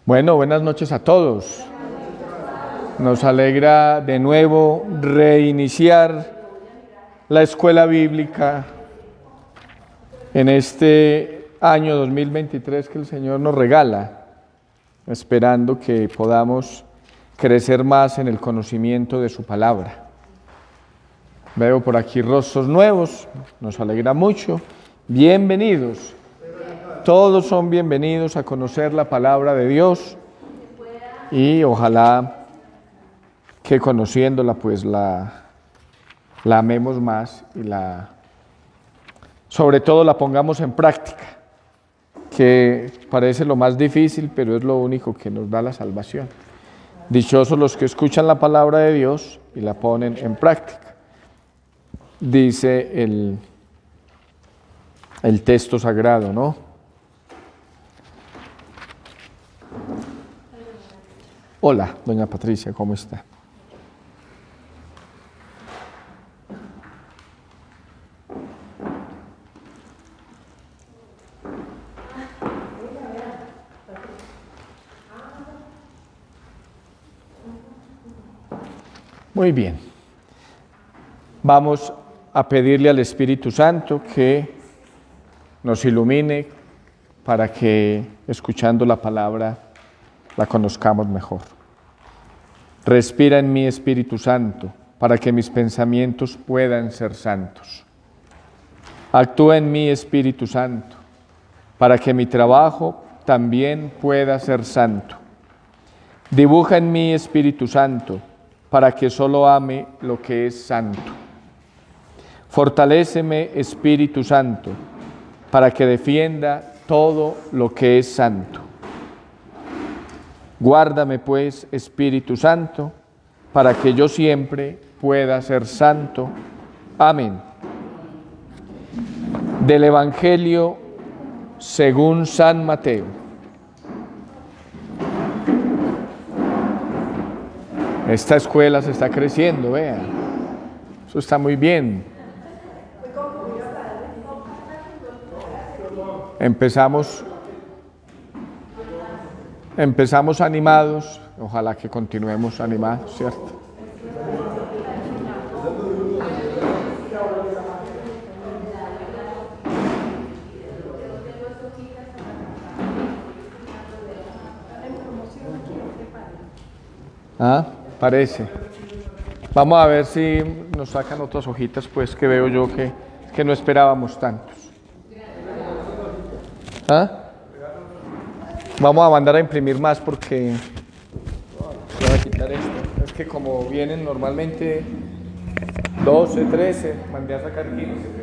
Bueno, buenas noches a todos. Nos alegra de nuevo reiniciar la escuela bíblica en este año 2023 que el Señor nos regala, esperando que podamos crecer más en el conocimiento de su palabra. Veo por aquí rostros nuevos, nos alegra mucho. Bienvenidos. Todos son bienvenidos a conocer la palabra de Dios y ojalá que conociéndola pues la amemos más y sobre todo la pongamos en práctica, que parece lo más difícil, pero es lo único que nos da la salvación. Dichosos los que escuchan la palabra de Dios y la ponen en práctica. Dice el texto sagrado, ¿no? Hola, doña Patricia, ¿cómo está? Muy bien. Vamos a pedirle al Espíritu Santo que nos ilumine para que, escuchando la palabra, la conozcamos mejor. Respira en mí, Espíritu Santo, para que mis pensamientos puedan ser santos. Actúa en mí, Espíritu Santo, para que mi trabajo también pueda ser santo. Dibuja en mí, Espíritu Santo, para que solo ame lo que es santo. Fortaléceme, Espíritu Santo, para que defienda todo lo que es santo. Guárdame, pues, Espíritu Santo, para que yo siempre pueda ser santo. Amén. Del Evangelio según San Mateo. Esta escuela se está creciendo, vean. Eso está muy bien. Empezamos animados, ojalá que continuemos animados, ¿cierto? Parece. Vamos a ver si nos sacan otras hojitas, pues, que veo yo que no esperábamos tantos. Vamos a mandar a imprimir más porque voy a quitar esto. Es que como vienen normalmente 12, 13, mandé a sacar 15.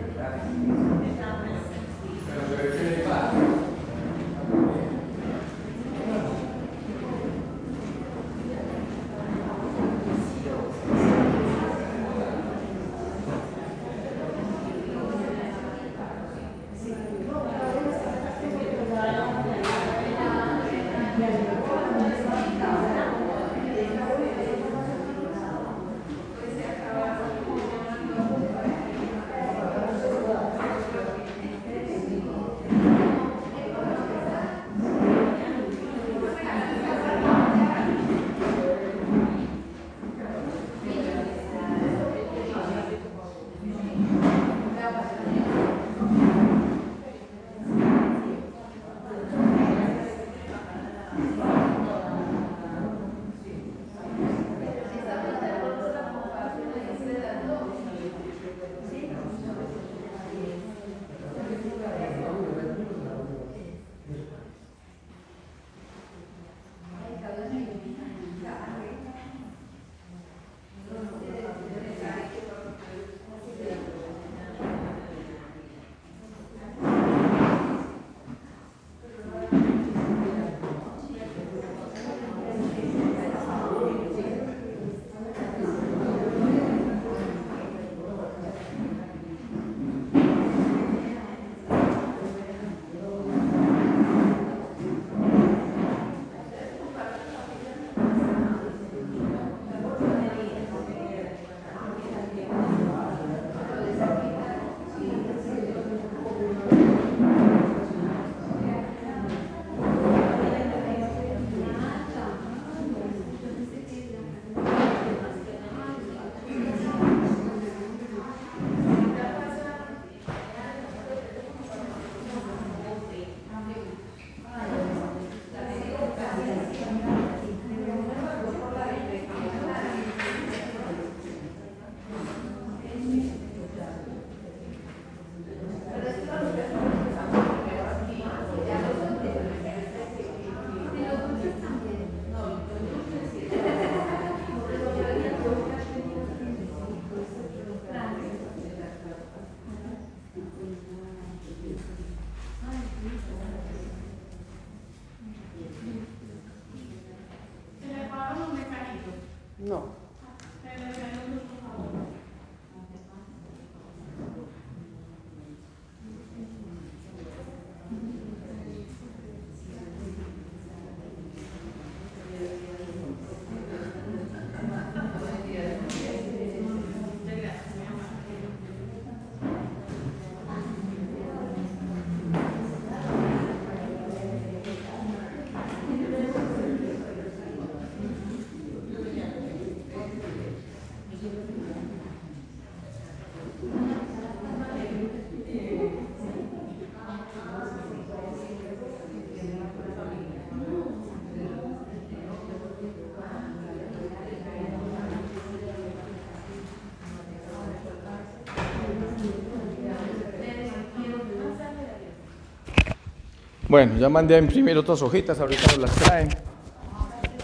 Bueno, ya mandé a imprimir otras hojitas, ahorita nos las traen,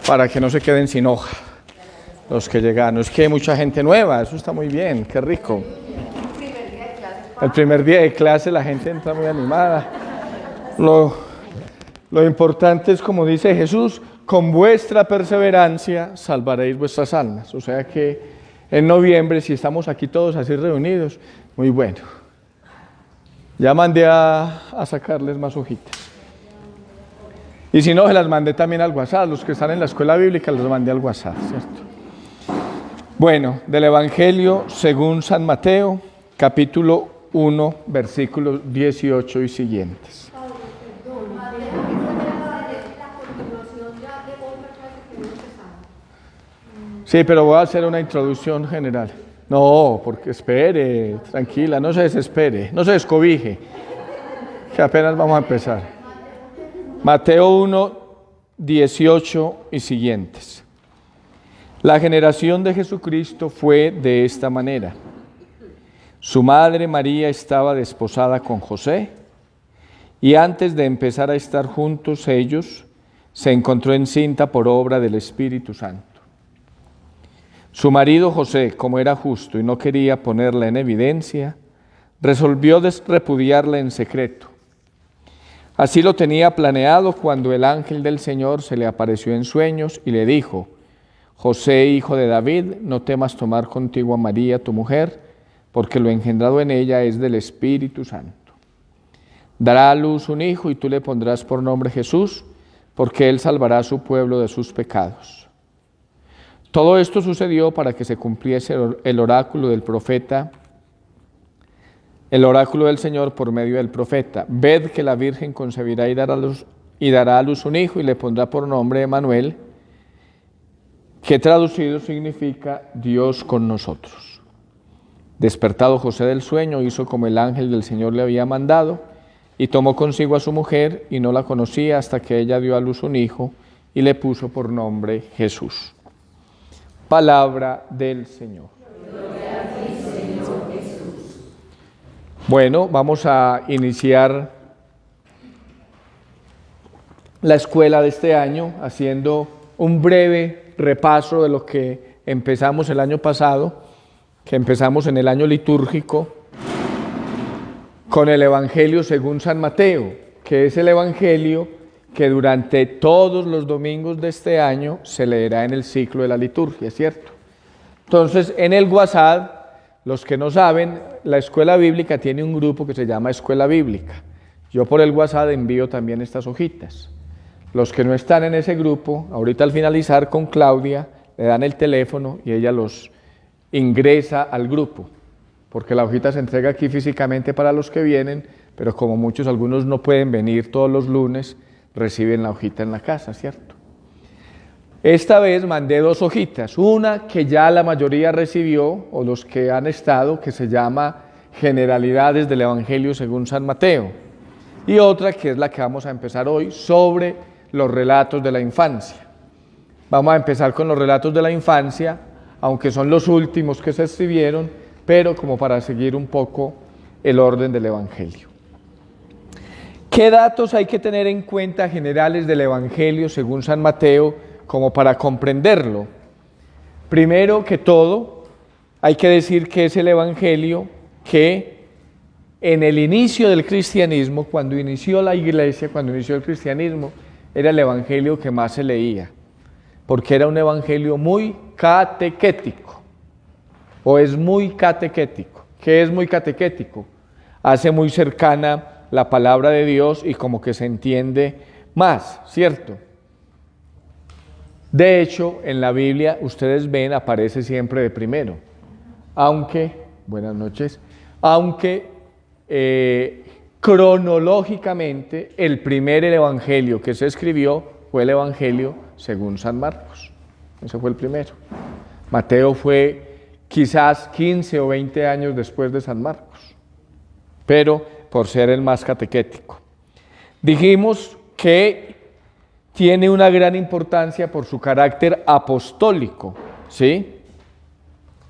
para que no se queden sin hoja los que llegaron. Es que hay mucha gente nueva, eso está muy bien, qué rico. El primer día de clase la gente entra muy animada. Lo importante es, como dice Jesús, con vuestra perseverancia salvaréis vuestras almas. O sea que en noviembre, si estamos aquí todos así reunidos, muy bueno. Ya mandé a sacarles más hojitas. Y si no, se las mandé también al WhatsApp. Los que están en la escuela bíblica los mandé al WhatsApp, ¿cierto? Bueno, del Evangelio según San Mateo, capítulo 1, versículos 18 y siguientes. Sí, pero voy a hacer una introducción general. No, porque espere, tranquila, no se desespere, no se descobije, que apenas vamos a empezar. Mateo 1, 18 y siguientes. La generación de Jesucristo fue de esta manera. Su madre María estaba desposada con José, y antes de empezar a estar juntos ellos, se encontró encinta por obra del Espíritu Santo. Su marido José, como era justo y no quería ponerla en evidencia, resolvió repudiarla en secreto. Así lo tenía planeado cuando el ángel del Señor se le apareció en sueños y le dijo: José, hijo de David, no temas tomar contigo a María, tu mujer, porque lo engendrado en ella es del Espíritu Santo. Dará a luz un hijo y tú le pondrás por nombre Jesús, porque él salvará a su pueblo de sus pecados. Todo esto sucedió para que se cumpliese el oráculo del profeta, el oráculo del Señor por medio del profeta. Ved que la Virgen concebirá y dará a luz un hijo y le pondrá por nombre Emmanuel, que traducido significa Dios con nosotros. Despertado José del sueño, hizo como el ángel del Señor le había mandado y tomó consigo a su mujer y no la conocía hasta que ella dio a luz un hijo y le puso por nombre Jesús. Palabra del Señor. Gloria a ti, Señor Jesús. Bueno, vamos a iniciar la escuela de este año haciendo un breve repaso de lo que empezamos el año pasado, que empezamos en el año litúrgico con el Evangelio según San Mateo, que es el Evangelio que durante todos los domingos de este año se leerá en el ciclo de la liturgia, ¿cierto? Entonces, en el WhatsApp, los que no saben, la escuela bíblica tiene un grupo que se llama Escuela Bíblica. Yo por el WhatsApp envío también estas hojitas. Los que no están en ese grupo, ahorita al finalizar con Claudia, le dan el teléfono y ella los ingresa al grupo, porque la hojita se entrega aquí físicamente para los que vienen, pero como algunos no pueden venir todos los lunes, reciben la hojita en la casa, ¿cierto? Esta vez mandé 2 hojitas, una que ya la mayoría recibió, o los que han estado, que se llama Generalidades del Evangelio según San Mateo, y otra que es la que vamos a empezar hoy, sobre los relatos de la infancia. Vamos a empezar con los relatos de la infancia, aunque son los últimos que se escribieron, pero como para seguir un poco el orden del Evangelio. ¿Qué datos hay que tener en cuenta generales del Evangelio según San Mateo como para comprenderlo? Primero que todo, hay que decir que es el Evangelio que en el inicio del cristianismo, cuando inició la iglesia, cuando inició el cristianismo, era el Evangelio que más se leía, porque era un Evangelio muy catequético, o es muy catequético. ¿Qué es muy catequético? Hace muy cercana la palabra de Dios y como que se entiende más, ¿cierto? De hecho, en la Biblia, ustedes ven, aparece siempre de primero, aunque, buenas noches, aunque cronológicamente el primer evangelio que se escribió fue el Evangelio según San Marcos. Ese fue el primero. Mateo fue quizás 15 o 20 años después de San Marcos, pero por ser el más catequético. Dijimos que tiene una gran importancia por su carácter apostólico, ¿sí?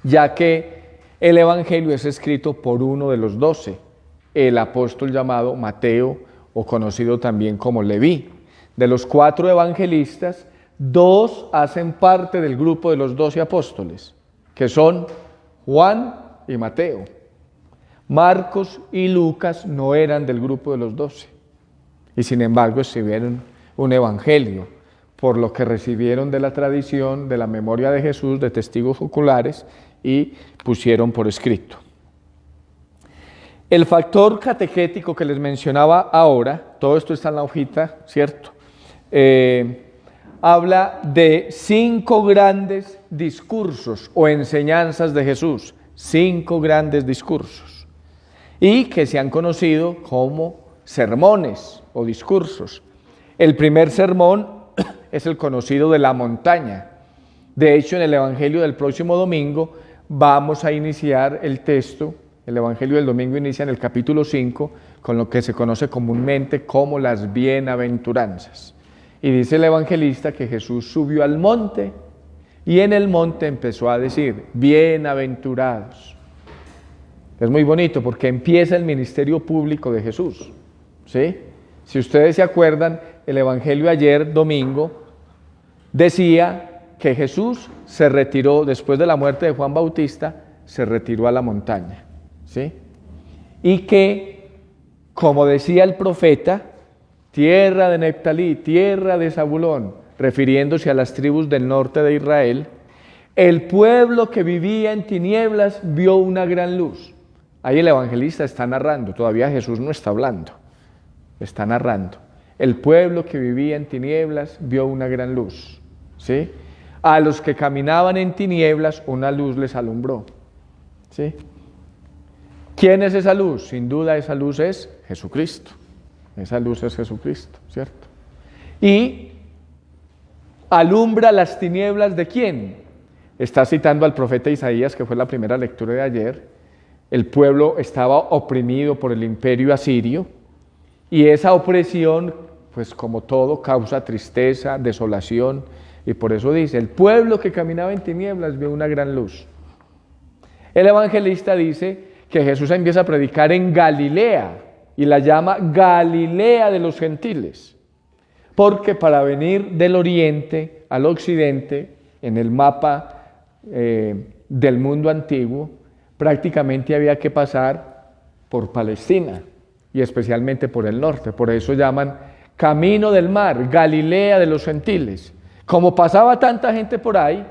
Ya que el Evangelio es escrito por uno de los 12, el apóstol llamado Mateo o conocido también como Leví. De los 4 evangelistas, 2 hacen parte del grupo de los 12 apóstoles, que son Juan y Mateo. Marcos y Lucas no eran del grupo de los 12, y sin embargo escribieron un evangelio, por lo que recibieron de la tradición, de la memoria de Jesús, de testigos oculares, y pusieron por escrito. El factor catequético que les mencionaba ahora, todo esto está en la hojita, ¿cierto? Habla de 5 grandes discursos o enseñanzas de Jesús, 5 grandes discursos, y que se han conocido como sermones o discursos. El primer sermón es el conocido de la montaña. De hecho, en el Evangelio del próximo domingo vamos a iniciar el texto. El Evangelio del domingo inicia en el capítulo 5 con lo que se conoce comúnmente como las bienaventuranzas. Y dice el evangelista que Jesús subió al monte y en el monte empezó a decir, bienaventurados. Es muy bonito porque empieza el ministerio público de Jesús, ¿sí? Si ustedes se acuerdan, el Evangelio ayer, domingo, decía que Jesús se retiró, después de la muerte de Juan Bautista, se retiró a la montaña, ¿sí? Y que, como decía el profeta, tierra de Neftalí, tierra de Zabulón, refiriéndose a las tribus del norte de Israel, el pueblo que vivía en tinieblas vio una gran luz. Ahí el evangelista está narrando, todavía Jesús no está hablando, está narrando. El pueblo que vivía en tinieblas vio una gran luz, ¿sí? A los que caminaban en tinieblas una luz les alumbró, ¿sí? ¿Quién es esa luz? Sin duda esa luz es Jesucristo. Esa luz es Jesucristo, ¿cierto? Y alumbra las tinieblas ¿de quién? Está citando al profeta Isaías, que fue la primera lectura de ayer. El pueblo estaba oprimido por el imperio asirio y esa opresión, pues como todo, causa tristeza, desolación, y por eso dice, el pueblo que caminaba en tinieblas vio una gran luz. El evangelista dice que Jesús empieza a predicar en Galilea y la llama Galilea de los gentiles, porque para venir del oriente al occidente, en el mapa del mundo antiguo, prácticamente había que pasar por Palestina y especialmente por el norte, por eso llaman Camino del Mar, Galilea de los gentiles. Como pasaba tanta gente por ahí,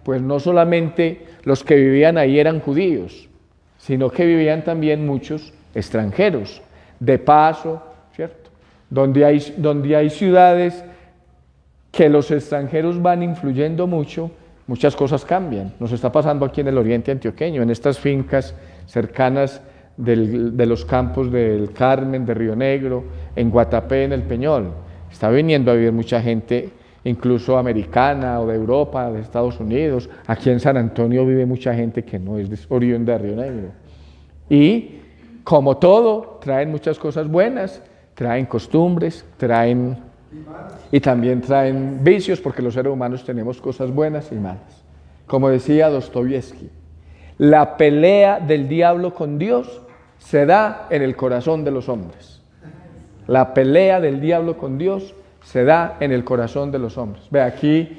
pues no solamente los que vivían ahí eran judíos, sino que vivían también muchos extranjeros, de paso, ¿cierto? Donde hay ciudades que los extranjeros van influyendo mucho, muchas cosas cambian. Nos está pasando aquí en el oriente antioqueño, en estas fincas cercanas de los campos del Carmen, de Río Negro, en Guatapé, en el Peñol. Está viniendo a vivir mucha gente, incluso americana o de Europa, de Estados Unidos. Aquí en San Antonio vive mucha gente que no es oriunda de Río Negro. Y como todo, traen muchas cosas buenas, traen costumbres, y también traen vicios, porque los seres humanos tenemos cosas buenas y malas. Como decía Dostoyevsky, la pelea del diablo con Dios se da en el corazón de los hombres. La pelea del diablo con Dios se da en el corazón de los hombres. Ve, aquí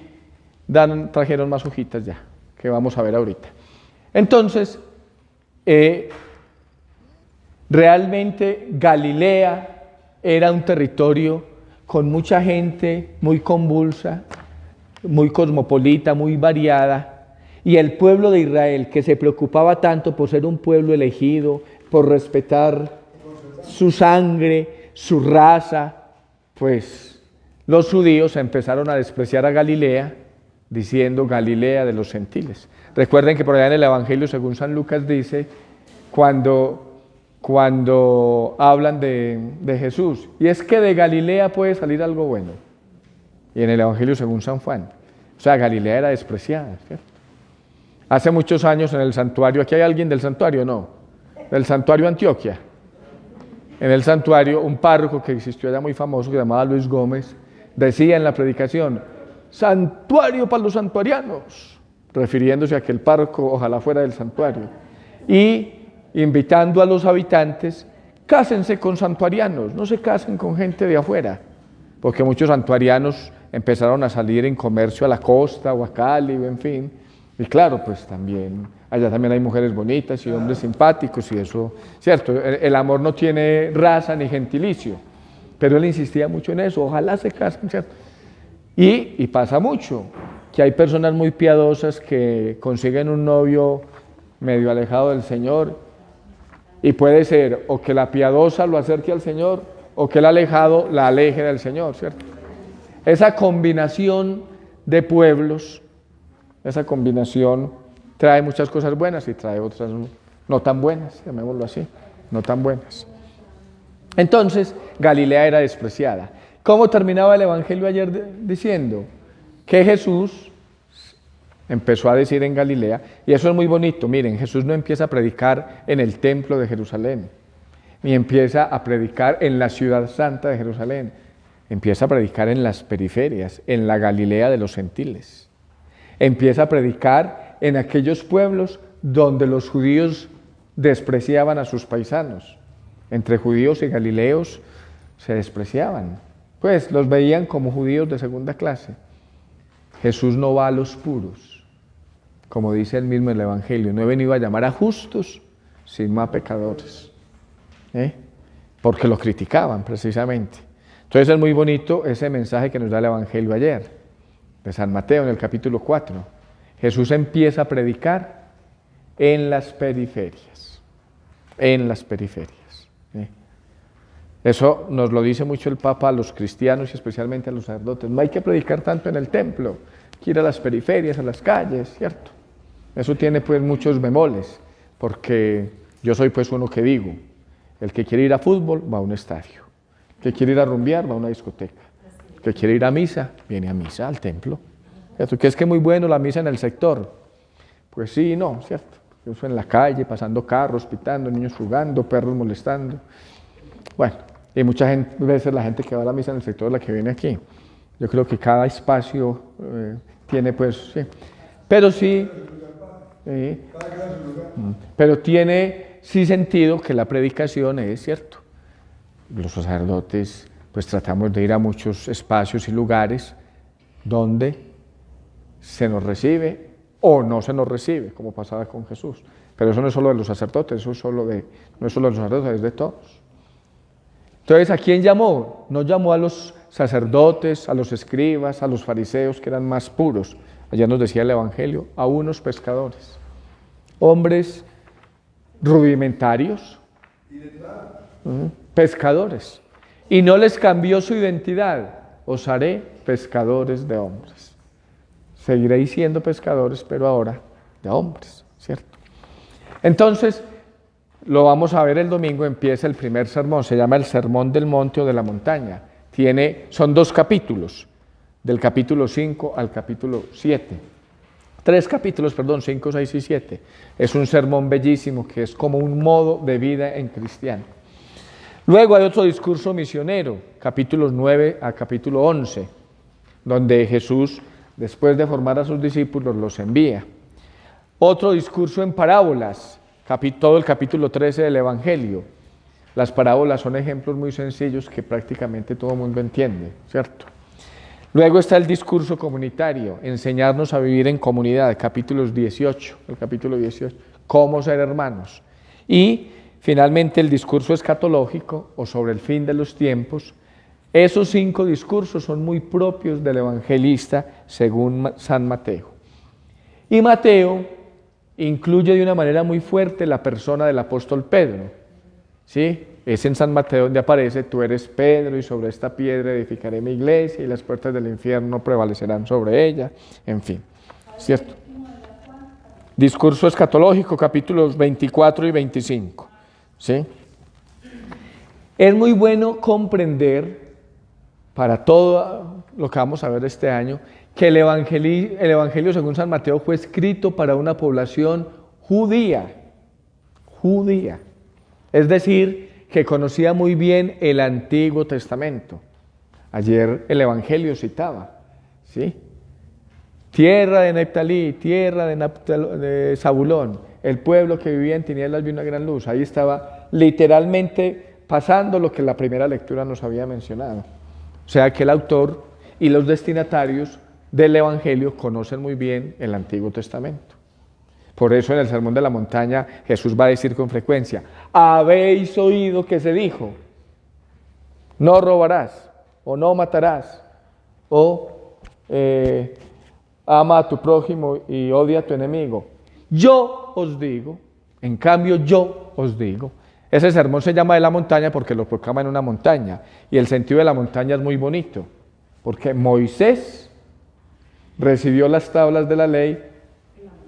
trajeron más hojitas ya, que vamos a ver ahorita. Entonces, realmente Galilea era un territorio con mucha gente, muy convulsa, muy cosmopolita, muy variada, y el pueblo de Israel, que se preocupaba tanto por ser un pueblo elegido, por respetar su sangre, su raza, pues los judíos empezaron a despreciar a Galilea, diciendo Galilea de los gentiles. Recuerden que por allá en el Evangelio, según San Lucas dice, cuando hablan de Jesús, y es que de Galilea puede salir algo bueno. Y en el Evangelio según San Juan, o sea, Galilea era despreciada, ¿cierto? Hace muchos años en el santuario, ¿aquí hay alguien del santuario? No, del santuario Antioquia. En el santuario, un párroco que existió allá muy famoso, que se llamaba Luis Gómez, decía en la predicación, santuario para los santuarianos, refiriéndose a que el párroco ojalá fuera del santuario, y invitando a los habitantes cásense con santuarianos, no se casen con gente de afuera, porque muchos santuarianos empezaron a salir en comercio a la costa o a Cali, en fin, y claro, pues también, allá también hay mujeres bonitas y hombres simpáticos y eso, cierto, el amor no tiene raza ni gentilicio, pero él insistía mucho en eso, ojalá se casen, ¿cierto? Y pasa mucho, que hay personas muy piadosas que consiguen un novio medio alejado del Señor, y puede ser o que la piadosa lo acerque al Señor, o que el alejado la aleje del Señor, ¿cierto? Esa combinación de pueblos, esa combinación trae muchas cosas buenas y trae otras no tan buenas, llamémoslo así, no tan buenas. Entonces, Galilea era despreciada. ¿Cómo terminaba el Evangelio ayer diciendo? Que Jesús empezó a decir en Galilea, y eso es muy bonito, miren, Jesús no empieza a predicar en el templo de Jerusalén, ni empieza a predicar en la ciudad santa de Jerusalén, empieza a predicar en las periferias, en la Galilea de los gentiles. Empieza a predicar en aquellos pueblos donde los judíos despreciaban a sus paisanos. Entre judíos y galileos se despreciaban, pues los veían como judíos de segunda clase. Jesús no va a los puros, como dice él mismo en el Evangelio, no he venido a llamar a justos, sino a pecadores, porque lo criticaban precisamente. Entonces es muy bonito ese mensaje que nos da el Evangelio ayer, de San Mateo en el capítulo 4. Jesús empieza a predicar en las periferias, en las periferias. Eso nos lo dice mucho el Papa a los cristianos y especialmente a los sacerdotes. No hay que predicar tanto en el templo, hay que ir a las periferias, a las calles, ¿cierto? Eso tiene pues muchos bemoles, porque yo soy pues uno que digo, el que quiere ir a fútbol va a un estadio, el que quiere ir a rumbear va a una discoteca, el que quiere ir a misa viene a misa, al templo, ¿cierto? Que es que muy bueno la misa en el sector, pues sí y no, ¿cierto? Eso en la calle, pasando carros, pitando, niños jugando, perros molestando, bueno, y mucha gente, veces la gente que va a la misa en el sector es la que viene aquí. Yo creo que cada espacio tiene pues, sí, pero sí, pero tiene sí sentido que la predicación es cierto. Los sacerdotes pues tratamos de ir a muchos espacios y lugares donde se nos recibe o no se nos recibe, como pasaba con Jesús. Pero eso no es solo de los sacerdotes, eso no es solo de los sacerdotes, es de todos. Entonces, ¿a quién llamó? No llamó a los sacerdotes, a los escribas, a los fariseos que eran más puros. Allá nos decía el Evangelio, a unos pescadores, hombres rudimentarios, pescadores. Y no les cambió su identidad, os haré pescadores de hombres. Seguiréis siendo pescadores, pero ahora de hombres, ¿cierto? Entonces, lo vamos a ver el domingo, empieza el primer sermón, se llama el Sermón del Monte o de la Montaña. Son 2 capítulos, del capítulo 5 al capítulo 7. 3 capítulos, 5, 6 y 7. Es un sermón bellísimo que es como un modo de vida en cristiano. Luego hay otro discurso misionero, capítulos 9 a capítulo 11, donde Jesús, después de formar a sus discípulos, los envía. Otro discurso en parábolas, todo el capítulo 13 del Evangelio. Las parábolas son ejemplos muy sencillos que prácticamente todo el mundo entiende, ¿cierto? Luego está el discurso comunitario, enseñarnos a vivir en comunidad, el capítulo 18, cómo ser hermanos. Y finalmente el discurso escatológico o sobre el fin de los tiempos. Esos 5 discursos son muy propios del evangelista según San Mateo. Y Mateo incluye de una manera muy fuerte la persona del apóstol Pedro, ¿sí? Es en San Mateo donde aparece, tú eres Pedro y sobre esta piedra edificaré mi iglesia y las puertas del infierno no prevalecerán sobre ella, en fin, ¿cierto? Discurso escatológico, capítulos 24 y 25, ¿sí? Es muy bueno comprender, para todo lo que vamos a ver este año, que el Evangelio según San Mateo fue escrito para una población judía, es decir, que conocía muy bien el Antiguo Testamento. Ayer el Evangelio citaba, ¿sí? Tierra de Neftalí, tierra de Zabulón, el pueblo que vivía en tinieblas vio una gran luz. Ahí estaba literalmente pasando lo que la primera lectura nos había mencionado. O sea que el autor y los destinatarios del Evangelio conocen muy bien el Antiguo Testamento. Por eso en el Sermón de la Montaña Jesús va a decir con frecuencia: habéis oído que se dijo, no robarás, o no matarás, o ama a tu prójimo y odia a tu enemigo. Yo os digo, en cambio yo os digo. Ese sermón se llama de la montaña porque lo proclama en una montaña. Y el sentido de la montaña es muy bonito, porque Moisés recibió las tablas de la ley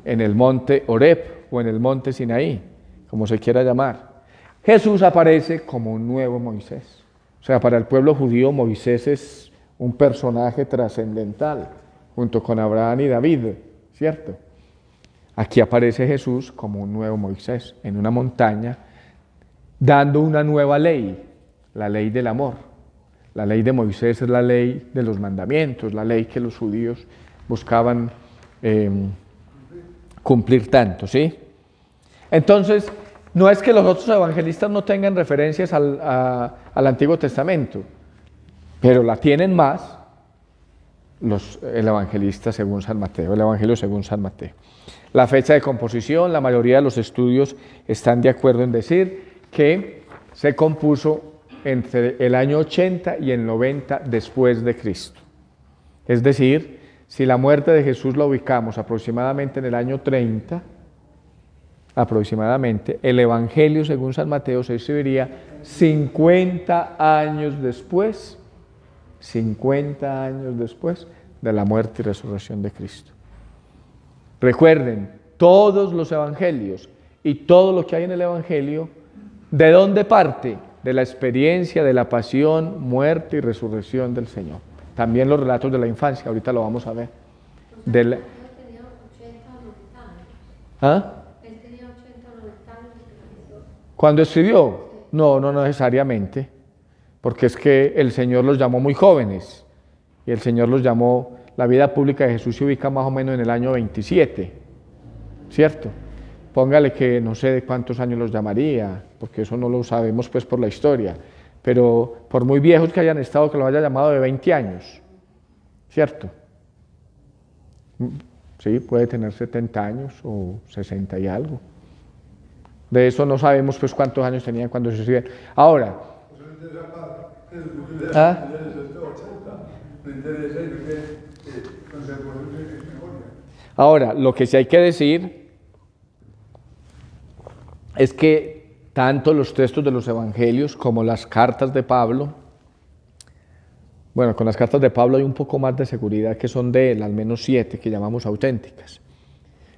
en el monte Horeb o en el monte Sinaí, como se quiera llamar. Jesús aparece como un nuevo Moisés. O sea, para el pueblo judío Moisés es un personaje trascendental, junto con Abraham y David, ¿cierto? Aquí aparece Jesús como un nuevo Moisés, en una montaña, dando una nueva ley, la ley del amor. La ley de Moisés es la ley de los mandamientos, la ley que los judíos buscaban cumplir tanto, ¿sí? Entonces, no es que los otros evangelistas no tengan referencias al Antiguo Testamento, pero la tienen más el evangelista según San Mateo, el Evangelio según San Mateo. La fecha de composición, la mayoría de los estudios están de acuerdo en decir que se compuso entre el año 80 y el 90 después de Cristo. Es decir, si la muerte de Jesús la ubicamos aproximadamente en el año 30, aproximadamente, el Evangelio según San Mateo se escribiría 50 años después, 50 años después de la muerte y resurrección de Cristo. Recuerden, todos los evangelios y todo lo que hay en el Evangelio, ¿de dónde parte? De la experiencia de la pasión, muerte y resurrección del Señor. También los relatos de la infancia, ahorita lo vamos a ver. Él tenía 80 o 90 años. ¿Ah? Él tenía 80 o 90 años. ¿Cuándo escribió? No necesariamente, porque es que el Señor los llamó muy jóvenes, y el Señor los llamó, la vida pública de Jesús se ubica más o menos en el año 27, ¿cierto? Póngale que no sé de cuántos años los llamaría, porque eso no lo sabemos pues por la historia, pero por muy viejos que hayan estado, que lo haya llamado de 20 años, ¿cierto? Sí, puede tener 70 años o 60 y algo. De eso no sabemos pues cuántos años tenían cuando se escribieron. Ahora, ¿ah? Ahora, lo que sí hay que decir es que tanto los textos de los evangelios como las cartas de Pablo, bueno, con las cartas de Pablo hay un poco más de seguridad que son de él, al menos 7 que llamamos auténticas.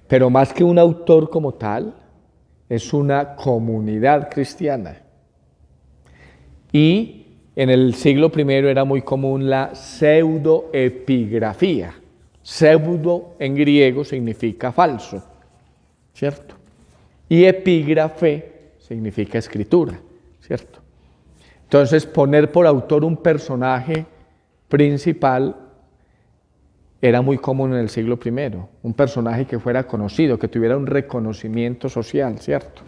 Pero más que un autor como tal, es una comunidad cristiana. Y en el siglo I era muy común la pseudoepigrafía. Pseudo en griego significa falso, ¿cierto? Y epígrafe significa escritura, ¿cierto? Entonces, poner por autor un personaje principal era muy común en el siglo I, un personaje que fuera conocido, que tuviera un reconocimiento social, ¿cierto?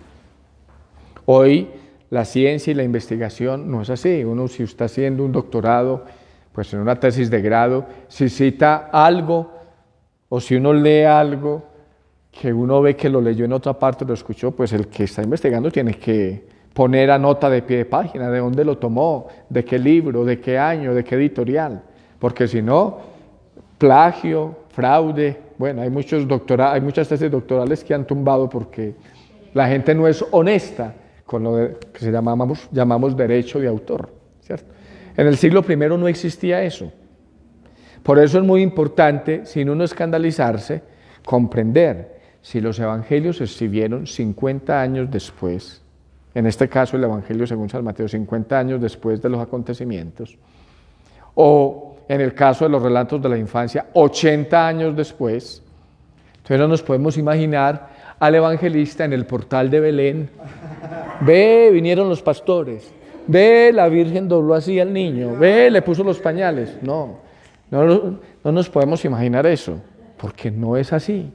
Hoy la ciencia y la investigación no es así. Uno, si está haciendo un doctorado, pues en una tesis de grado, si cita algo o si uno lee algo que uno ve que lo leyó en otra parte, lo escuchó, pues el que está investigando tiene que poner a nota de pie de página de dónde lo tomó, de qué libro, de qué año, de qué editorial, porque si no, plagio, fraude, bueno, hay muchas tesis doctorales que han tumbado porque la gente no es honesta con lo que llamamos derecho de autor, ¿cierto? En el siglo I no existía eso. Por eso es muy importante, sin uno escandalizarse, comprender si los evangelios se escribieron 50 años después, en este caso el Evangelio según San Mateo, 50 años después de los acontecimientos, o en el caso de los relatos de la infancia, 80 años después. Entonces no nos podemos imaginar al evangelista en el portal de Belén. Ve, vinieron los pastores. Ve, la Virgen dobló así al niño. Ve, le puso los pañales. No nos podemos imaginar eso, porque no es así.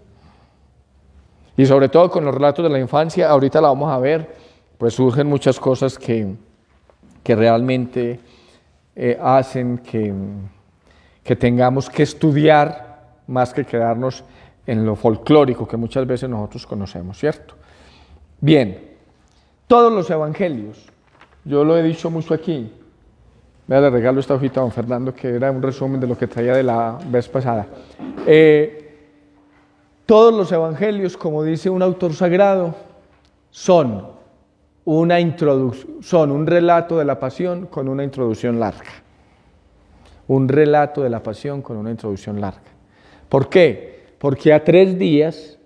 Y sobre todo con los relatos de la infancia, ahorita la vamos a ver, pues surgen muchas cosas que que realmente hacen que tengamos que estudiar más que quedarnos en lo folclórico que muchas veces nosotros conocemos, ¿cierto? Bien, todos los evangelios, yo lo he dicho mucho aquí, vea, le regalo esta hojita a don Fernando, que era un resumen de lo que traía de la vez pasada. Todos los evangelios, como dice un autor sagrado, son un relato de la pasión con una introducción larga. Un relato de la pasión con una introducción larga. ¿Por qué? Porque a 3 días,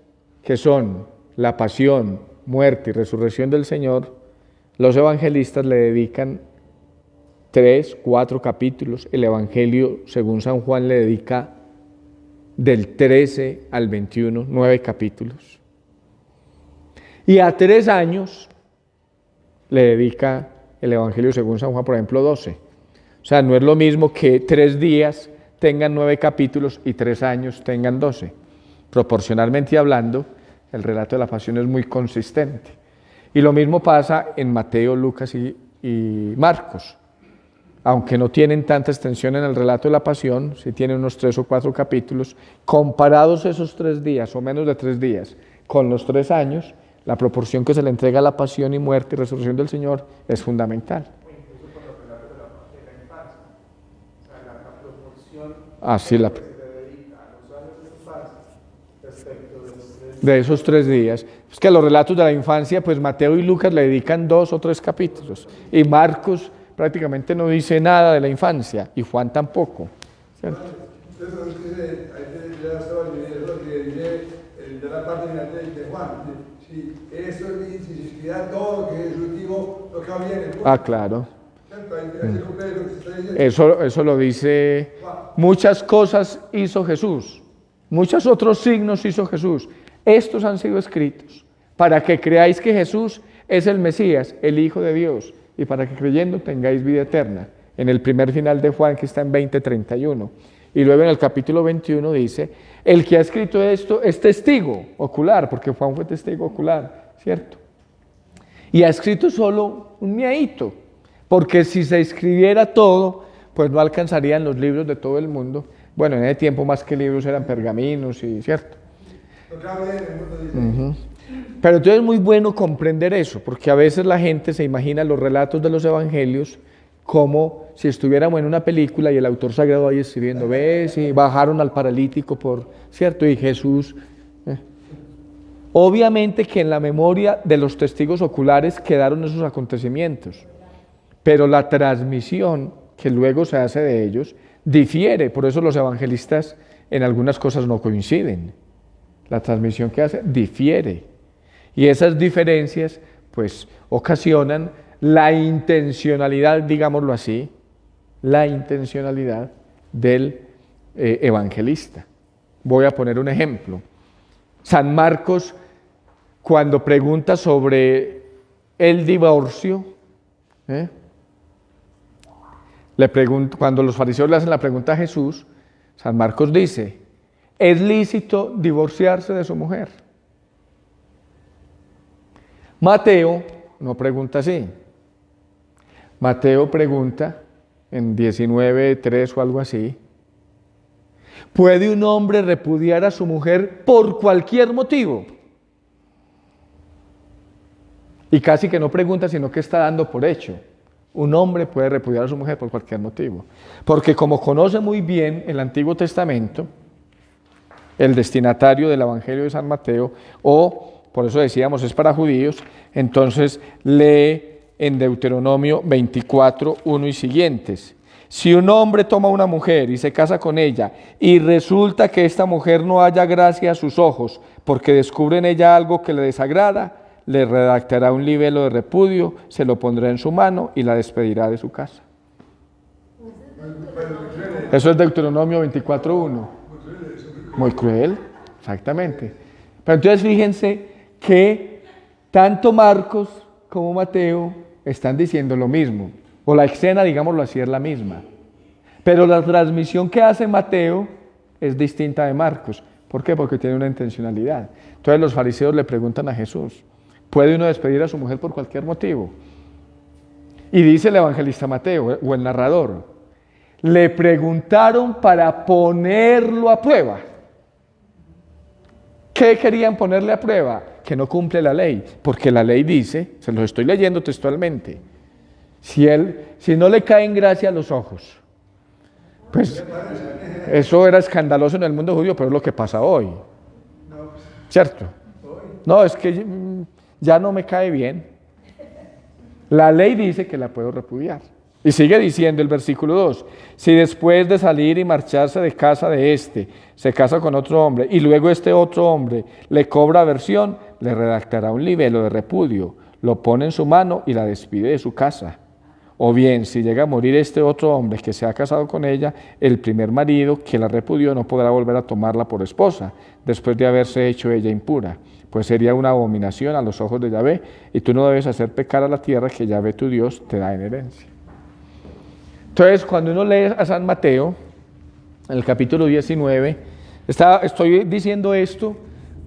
que son la pasión, muerte y resurrección del Señor, los evangelistas le dedican 3, 4 capítulos. El Evangelio, según San Juan, le dedica del 13 al 21, 9 capítulos. Y a 3 años le dedica el Evangelio, según San Juan, por ejemplo, 12. O sea, no es lo mismo que 3 días tengan 9 capítulos y 3 años tengan 12. Proporcionalmente hablando, el relato de la pasión es muy consistente. Y lo mismo pasa en Mateo, Lucas y Marcos. Aunque no tienen tanta extensión en el relato de la pasión, sí tienen unos 3 o 4 capítulos, comparados esos 3 días o menos de 3 días con los 3 años, la proporción que se le entrega a la pasión y muerte y resurrección del Señor es fundamental. Así de esos 3 días. Es que a los relatos de la infancia, pues Mateo y Lucas le dedican 2 o 3 capítulos. Y Marcos prácticamente no dice nada de la infancia. Y Juan tampoco. ¿Cierto? Ya estaba leyendo lo que dice de la parte final de Juan. Si esto si se escribía todo lo que Jesús dijo, lo que había en el mundo. Ah, claro. Eso lo dice. Muchas cosas hizo Jesús. Muchos otros signos hizo Jesús. Estos han sido escritos para que creáis que Jesús es el Mesías, el Hijo de Dios, y para que creyendo tengáis vida eterna. En el primer final de Juan, que está en 20:31. Y luego en el capítulo 21 dice, el que ha escrito esto es testigo ocular, porque Juan fue testigo ocular, ¿cierto? Y ha escrito solo un miadito, porque si se escribiera todo, pues no alcanzarían los libros de todo el mundo. Bueno, en ese tiempo más que libros eran pergaminos, y ¿cierto? Pero entonces es muy bueno comprender eso, porque a veces la gente se imagina los relatos de los evangelios como si estuviéramos en una película y el autor sagrado ahí escribiendo, ves, y bajaron al paralítico ¿cierto? Y Jesús. Obviamente que en la memoria de los testigos oculares quedaron esos acontecimientos, pero la transmisión que luego se hace de ellos difiere, por eso los evangelistas en algunas cosas no coinciden. La transmisión que hace difiere. Y esas diferencias, pues, ocasionan la intencionalidad, digámoslo así, la intencionalidad del evangelista. Voy a poner un ejemplo. San Marcos, cuando pregunta sobre el divorcio, cuando los fariseos le hacen la pregunta a Jesús, San Marcos dice, ¿es lícito divorciarse de su mujer? Mateo no pregunta así. Mateo pregunta en 19:3 o algo así, ¿puede un hombre repudiar a su mujer por cualquier motivo? Y casi que no pregunta, sino que está dando por hecho. Un hombre puede repudiar a su mujer por cualquier motivo. Porque como conoce muy bien el Antiguo Testamento, el destinatario del Evangelio de San Mateo, o por eso decíamos es para judíos, entonces lee en Deuteronomio 24:1 y siguientes. Si un hombre toma una mujer y se casa con ella y resulta que esta mujer no halla gracia a sus ojos porque descubre en ella algo que le desagrada, le redactará un libelo de repudio, se lo pondrá en su mano y la despedirá de su casa. Eso es Deuteronomio 24:1. Muy cruel, exactamente. Pero entonces fíjense que tanto Marcos como Mateo están diciendo lo mismo, o la escena, digámoslo así, es la misma. Pero la transmisión que hace Mateo es distinta de Marcos. ¿Por qué? Porque tiene una intencionalidad. Entonces los fariseos le preguntan a Jesús, ¿puede uno despedir a su mujer por cualquier motivo? Y dice el evangelista Mateo, o el narrador, le preguntaron para ponerlo a prueba. ¿Qué querían ponerle a prueba? Que no cumple la ley, porque la ley dice, se los estoy leyendo textualmente, si no le caen gracia a los ojos, pues eso era escandaloso en el mundo judío, pero es lo que pasa hoy, ¿cierto? No, es que ya no me cae bien. La ley dice que la puedo repudiar. Y sigue diciendo el versículo 2, si después de salir y marcharse de casa de éste, se casa con otro hombre, y luego este otro hombre le cobra aversión, le redactará un libelo de repudio, lo pone en su mano y la despide de su casa. O bien, si llega a morir este otro hombre que se ha casado con ella, el primer marido que la repudió no podrá volver a tomarla por esposa, después de haberse hecho ella impura, pues sería una abominación a los ojos de Yahvé, y tú no debes hacer pecar a la tierra que Yahvé tu Dios te da en herencia. Entonces, cuando uno lee a San Mateo, en el capítulo 19, estoy diciendo esto,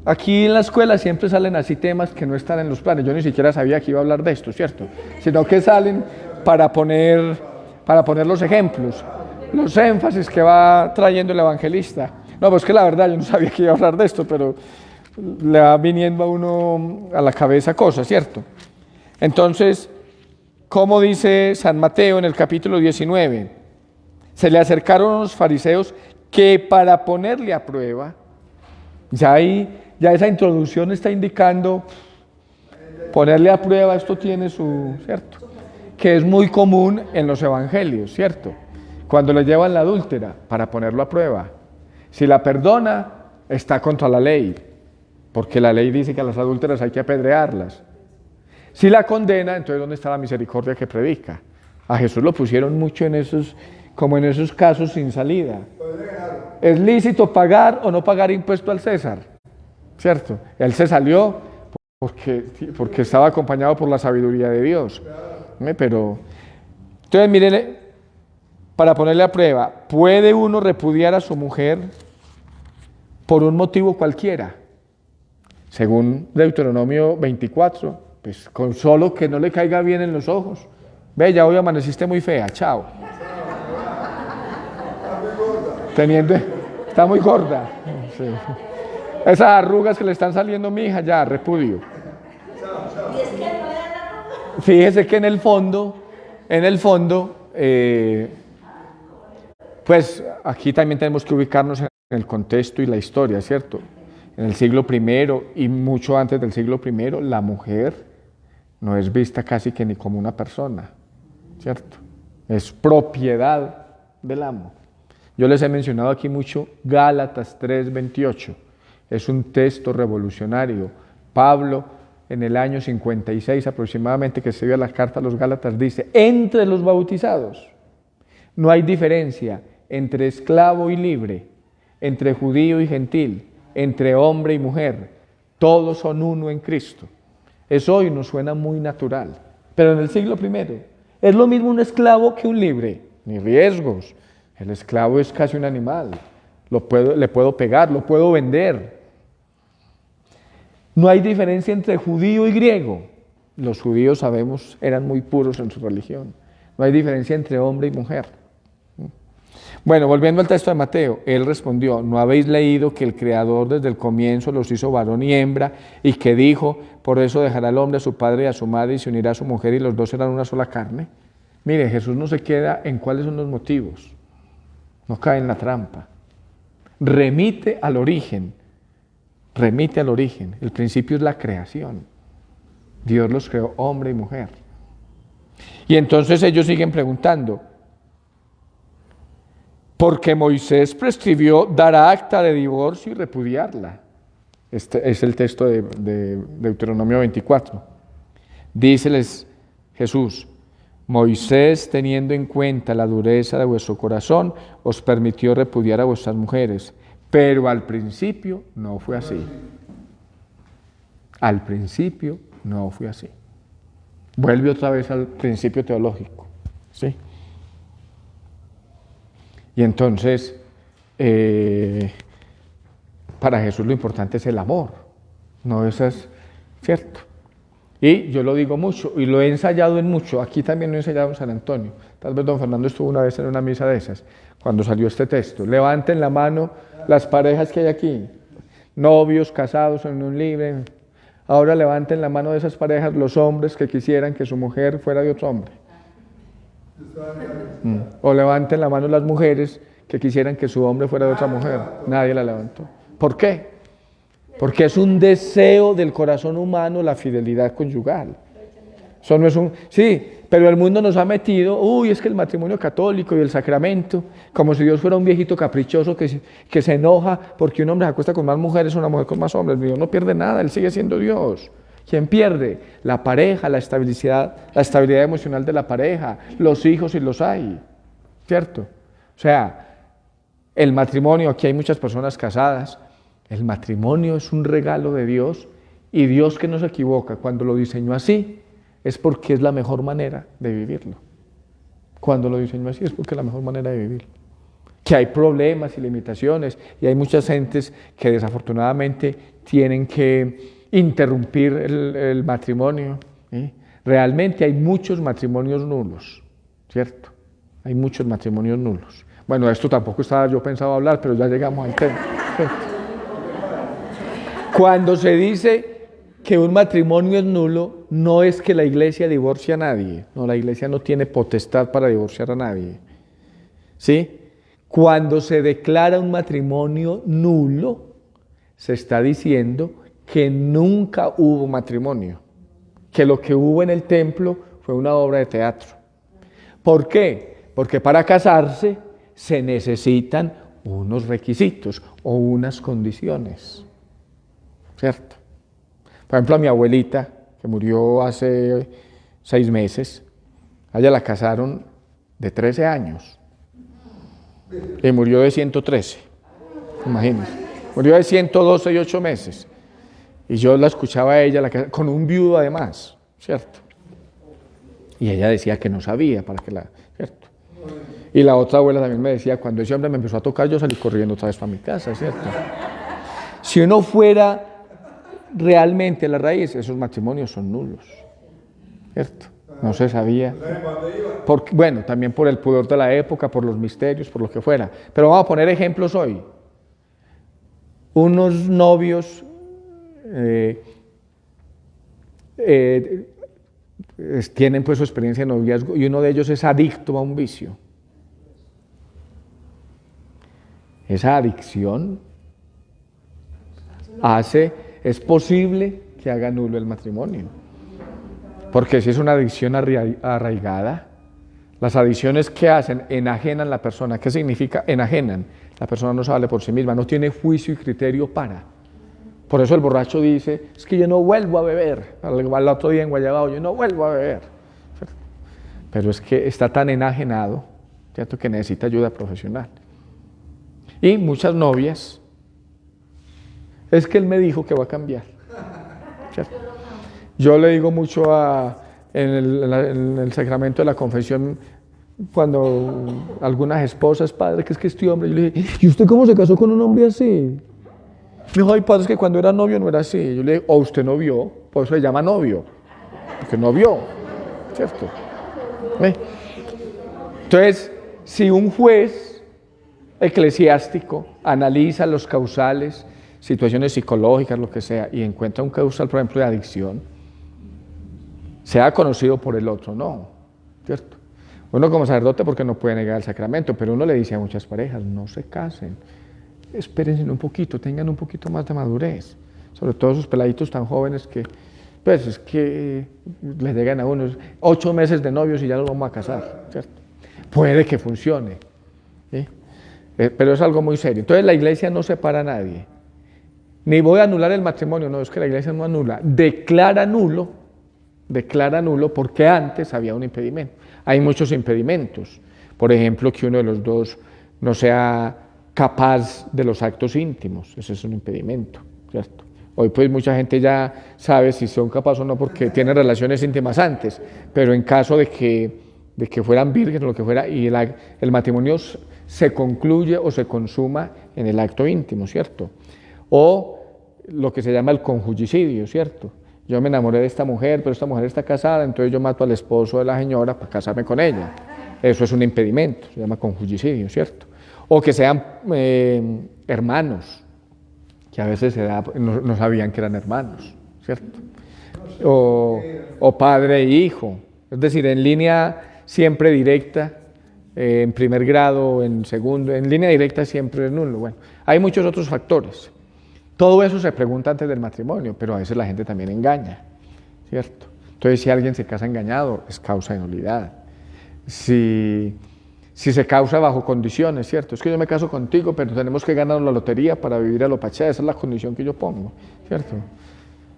aquí en la escuela siempre salen así temas que no están en los planes, yo ni siquiera sabía que iba a hablar de esto, ¿cierto? Sino que salen para poner los ejemplos, los énfasis que va trayendo el evangelista. No, pues que la verdad yo no sabía que iba a hablar de esto, pero le va viniendo a uno a la cabeza cosas, ¿cierto? Entonces, como dice San Mateo en el capítulo 19, se le acercaron unos fariseos que para ponerle a prueba, ya esa introducción está indicando, ponerle a prueba, esto tiene su, ¿cierto? Que es muy común en los evangelios, ¿cierto? Cuando le llevan la adúltera, para ponerlo a prueba. Si la perdona, está contra la ley, porque la ley dice que a las adúlteras hay que apedrearlas. Si la condena, entonces ¿dónde está la misericordia que predica? A Jesús lo pusieron mucho en esos casos sin salida. ¿Es lícito pagar o no pagar impuesto al César? ¿Cierto? Él se salió porque estaba acompañado por la sabiduría de Dios. Pero, entonces miren, para ponerle a prueba, ¿puede uno repudiar a su mujer por un motivo cualquiera? Según Deuteronomio 24, pues con solo que no le caiga bien en los ojos. Ve, ya hoy amaneciste muy fea, chao. Está muy gorda. Sí. Esas arrugas que le están saliendo a mi hija, ya, repudio. Fíjese que en el fondo, pues aquí también tenemos que ubicarnos en el contexto y la historia, ¿cierto? En el siglo I y mucho antes del siglo I, la mujer no es vista casi que ni como una persona, ¿cierto? Es propiedad del amo. Yo les he mencionado aquí mucho Gálatas 3:28. Es un texto revolucionario. Pablo, en el año 56 aproximadamente, que escribió la carta a los Gálatas, dice, entre los bautizados no hay diferencia entre esclavo y libre, entre judío y gentil, entre hombre y mujer. Todos son uno en Cristo. Eso hoy nos suena muy natural, pero en el siglo I es lo mismo un esclavo que un libre, ni riesgos. El esclavo es casi un animal, le puedo pegar, lo puedo vender. No hay diferencia entre judío y griego. Los judíos, sabemos, eran muy puros en su religión. No hay diferencia entre hombre y mujer. Bueno, volviendo al texto de Mateo, él respondió, ¿no habéis leído que el Creador desde el comienzo los hizo varón y hembra y que dijo, por eso dejará el hombre a su padre y a su madre y se unirá a su mujer y los dos serán una sola carne? Mire, Jesús no se queda en cuáles son los motivos, no cae en la trampa, remite al origen, el principio es la creación, Dios los creó hombre y mujer. Y entonces ellos siguen preguntando, porque Moisés prescribió dar acta de divorcio y repudiarla. Este es el texto de Deuteronomio 24. Díceles Jesús, Moisés, teniendo en cuenta la dureza de vuestro corazón, os permitió repudiar a vuestras mujeres, pero al principio no fue así. Al principio no fue así. Vuelve otra vez al principio teológico, ¿sí? Y entonces, para Jesús lo importante es el amor, no eso es cierto. Y yo lo digo mucho, y lo he ensayado en mucho, aquí también lo he ensayado en San Antonio. Tal vez don Fernando estuvo una vez en una misa de esas, cuando salió este texto. Levanten la mano las parejas que hay aquí, novios, casados, en un libre. Ahora levanten la mano de esas parejas los hombres que quisieran que su mujer fuera de otro hombre. O levanten la mano las mujeres que quisieran que su hombre fuera de otra mujer. Nadie la levantó. ¿Por qué? Porque es un deseo del corazón humano la fidelidad conyugal. Eso no es un... Sí, pero el mundo nos ha metido, es que el matrimonio católico y el sacramento, como si Dios fuera un viejito caprichoso que se enoja porque un hombre se acuesta con más mujeres o una mujer con más hombres. Dios no pierde nada, Él sigue siendo Dios. ¿Quién pierde? La pareja, la estabilidad emocional de la pareja, los hijos si los hay, ¿cierto? O sea, el matrimonio, aquí hay muchas personas casadas, el matrimonio es un regalo de Dios y Dios, que no se equivoca, cuando lo diseñó así, es porque es la mejor manera de vivirlo. Cuando lo diseñó así es porque es la mejor manera de vivirlo. Que hay problemas y limitaciones y hay muchas gentes que desafortunadamente tienen que interrumpir el matrimonio. ¿Sí? Realmente hay muchos matrimonios nulos, ¿cierto? Hay muchos matrimonios nulos. Bueno, esto tampoco estaba yo pensado hablar, pero ya llegamos al tema. Cuando se dice que un matrimonio es nulo, no es que la iglesia divorcie a nadie. No, la iglesia no tiene potestad para divorciar a nadie. ¿Sí? Cuando se declara un matrimonio nulo, se está diciendo que nunca hubo matrimonio, que lo que hubo en el templo fue una obra de teatro. ¿Por qué? Porque para casarse se necesitan unos requisitos o unas condiciones, ¿cierto? Por ejemplo, a mi abuelita, que murió hace 6 meses, a ella la casaron de 13 años y murió de 113, imagínense, murió de 112 y 8 meses. Y yo la escuchaba a ella, con un viudo además, ¿cierto? Y ella decía que no sabía, ¿cierto? Y la otra abuela también me decía, cuando ese hombre me empezó a tocar, yo salí corriendo otra vez para mi casa, ¿cierto? Si uno fuera realmente la raíz, esos matrimonios son nulos, ¿cierto? No se sabía. Bueno, también por el pudor de la época, por los misterios, por lo que fuera. Pero vamos a poner ejemplos hoy. Unos novios tienen pues su experiencia de noviazgo y uno de ellos es adicto a un vicio. Esa adicción es posible que haga nulo el matrimonio, porque si es una adicción arraigada, las adicciones que hacen enajenan a la persona. ¿Qué significa enajenan? La persona no se vale por sí misma, no tiene juicio y criterio para. Por eso el borracho dice, es que yo no vuelvo a beber. Al otro día en Guayabao, yo no vuelvo a beber. Pero es que está tan enajenado, ¿cierto?, que necesita ayuda profesional. Y muchas novias, es que él me dijo que va a cambiar, ¿cierto? Yo le digo mucho en el sacramento de la confesión, cuando algunas esposas, padre, que es que este hombre, yo le dije, ¿y usted cómo se casó con un hombre así? Me dijo, ay, padre, es que cuando era novio no era así. Yo le dije, usted no vio, por eso se llama novio, porque no vio, ¿cierto? Entonces, si un juez eclesiástico analiza los causales, situaciones psicológicas, lo que sea, y encuentra un causal, por ejemplo, de adicción, sea conocido por el otro, no, ¿cierto? Uno como sacerdote porque no puede negar el sacramento, pero uno le dice a muchas parejas, no se casen, espérense un poquito, tengan un poquito más de madurez, sobre todo esos peladitos tan jóvenes que, pues es que les llegan a unos 8 meses de novios y ya los vamos a casar, ¿cierto? Puede que funcione, ¿sí? Pero es algo muy serio. Entonces la iglesia no separa a nadie, ni voy a anular el matrimonio, no, es que la iglesia no anula, declara nulo porque antes había un impedimento. Hay muchos impedimentos, por ejemplo, que uno de los dos no sea capaz de los actos íntimos, ese es un impedimento, ¿cierto? Hoy pues mucha gente ya sabe si son capaces o no porque tienen relaciones íntimas antes, pero en caso de que fueran vírgenes o lo que fuera, y el matrimonio se concluye o se consuma en el acto íntimo, ¿cierto? O lo que se llama el conjugicidio, ¿cierto? Yo me enamoré de esta mujer, pero esta mujer está casada, entonces yo mato al esposo de la señora para casarme con ella. Eso es un impedimento, se llama conjugicidio, ¿cierto? O que sean hermanos, que a veces no sabían que eran hermanos, ¿cierto? O padre e hijo, es decir, en línea siempre directa, en primer grado, en segundo, en línea directa siempre es nulo. Bueno, hay muchos otros factores. Todo eso se pregunta antes del matrimonio, pero a veces la gente también engaña, ¿cierto? Entonces, si alguien se casa engañado, es causa de nulidad. Si se causa bajo condiciones, ¿cierto? Es que yo me caso contigo, pero tenemos que ganar la lotería para vivir a lo pachá, esa es la condición que yo pongo, ¿cierto?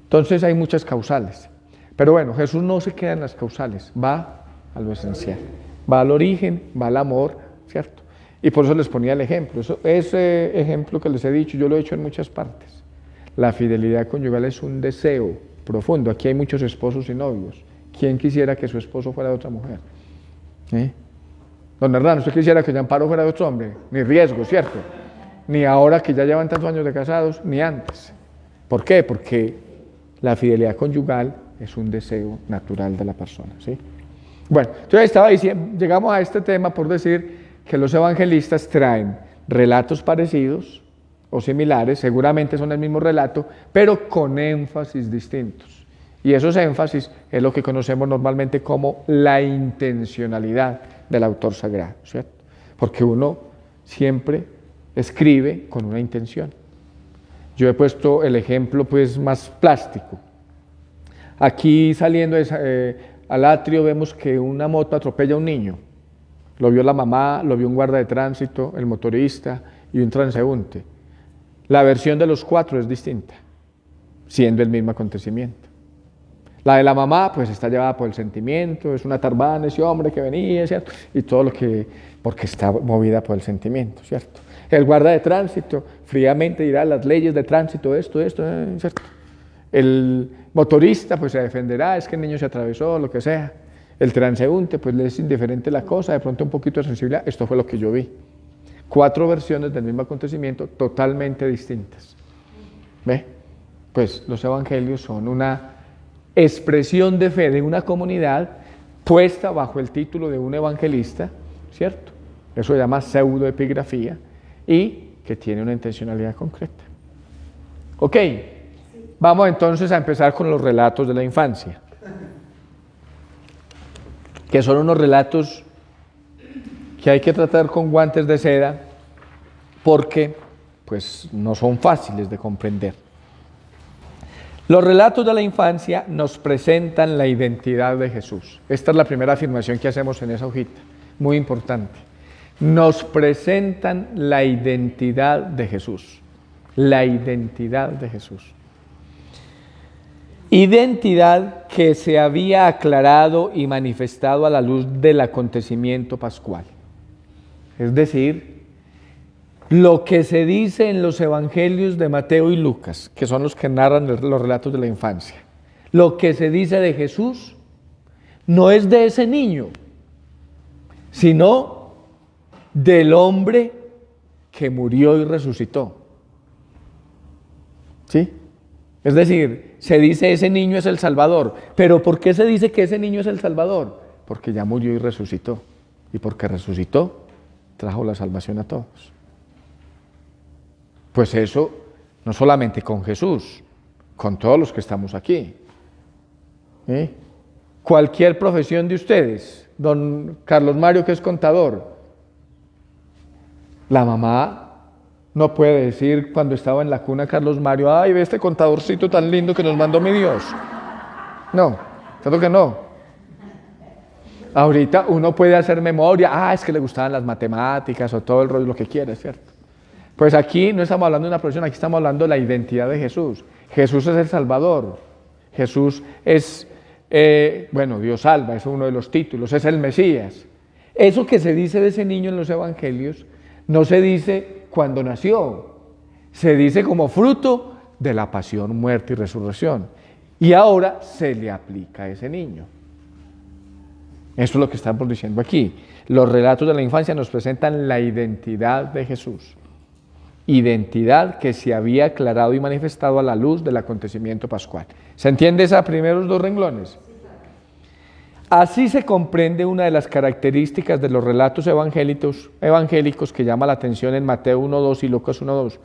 Entonces hay muchas causales. Pero bueno, Jesús no se queda en las causales, va a lo esencial, va al origen, va al amor, ¿cierto? Y por eso les ponía el ejemplo. Ese ejemplo que les he dicho, yo lo he hecho en muchas partes. La fidelidad conyugal es un deseo profundo. Aquí hay muchos esposos y novios. ¿Quién quisiera que su esposo fuera de otra mujer? Don Hernán, ¿usted quisiera que Amparo fuera de otro hombre? Ni riesgo, ¿cierto? Ni ahora que ya llevan tantos años de casados, ni antes. ¿Por qué? Porque la fidelidad conyugal es un deseo natural de la persona, ¿sí? Bueno, entonces estaba diciendo, llegamos a este tema por decir que los evangelistas traen relatos parecidos o similares, seguramente son el mismo relato, pero con énfasis distintos. Y esos énfasis es lo que conocemos normalmente como la intencionalidad del autor sagrado, ¿cierto? Porque uno siempre escribe con una intención. Yo he puesto el ejemplo pues más plástico. Aquí saliendo al atrio vemos que una moto atropella a un niño. Lo vio la mamá, lo vio un guarda de tránsito, el motorista y un transeúnte. La versión de los cuatro es distinta, siendo el mismo acontecimiento. La de la mamá, pues está llevada por el sentimiento, es una tarbana, ese hombre que venía, ¿cierto? Y todo lo que, porque está movida por el sentimiento, ¿cierto? El guarda de tránsito fríamente dirá las leyes de tránsito, esto, ¿cierto? El motorista, pues se defenderá, es que el niño se atravesó, lo que sea. El transeúnte, pues le es indiferente la cosa, de pronto un poquito de sensibilidad, esto fue lo que yo vi. 4 versiones del mismo acontecimiento totalmente distintas. ¿Ve? Pues los evangelios son una expresión de fe de una comunidad puesta bajo el título de un evangelista, ¿cierto? Eso se llama pseudoepigrafía y que tiene una intencionalidad concreta. Ok, vamos entonces a empezar con los relatos de la infancia, que son unos relatos que hay que tratar con guantes de seda porque pues no son fáciles de comprender. Los relatos de la infancia nos presentan la identidad de Jesús. Esta es la primera afirmación que hacemos en esa hojita, muy importante. Nos presentan la identidad de Jesús. La identidad de Jesús. Identidad que se había aclarado y manifestado a la luz del acontecimiento pascual. Es decir, lo que se dice en los evangelios de Mateo y Lucas, que son los que narran los relatos de la infancia, lo que se dice de Jesús no es de ese niño, sino del hombre que murió y resucitó. ¿Sí? Es decir, se dice ese niño es el Salvador, pero ¿por qué se dice que ese niño es el Salvador? Porque ya murió y resucitó, y porque resucitó trajo la salvación a todos. Pues eso, no solamente con Jesús, con todos los que estamos aquí. Cualquier profesión de ustedes, don Carlos Mario que es contador, la mamá no puede decir cuando estaba en la cuna Carlos Mario, ay, ve este contadorcito tan lindo que nos mandó mi Dios. No, ¿cierto que no? Ahorita uno puede hacer memoria, es que le gustaban las matemáticas o todo el rollo, lo que quiera, ¿cierto? Pues aquí no estamos hablando de una profesión, aquí estamos hablando de la identidad de Jesús. Jesús es el Salvador. Jesús es, Dios salva, es uno de los títulos, es el Mesías. Eso que se dice de ese niño en los evangelios, no se dice cuando nació, se dice como fruto de la pasión, muerte y resurrección. Y ahora se le aplica a ese niño. Eso es lo que estamos diciendo aquí. Los relatos de la infancia nos presentan la identidad de Jesús. identidad que se había aclarado y manifestado a la luz del acontecimiento pascual. ¿Se entiende esos primeros dos renglones? Así se comprende una de las características de los relatos evangélicos que llama la atención en Mateo 1:2 y Lucas 1:2.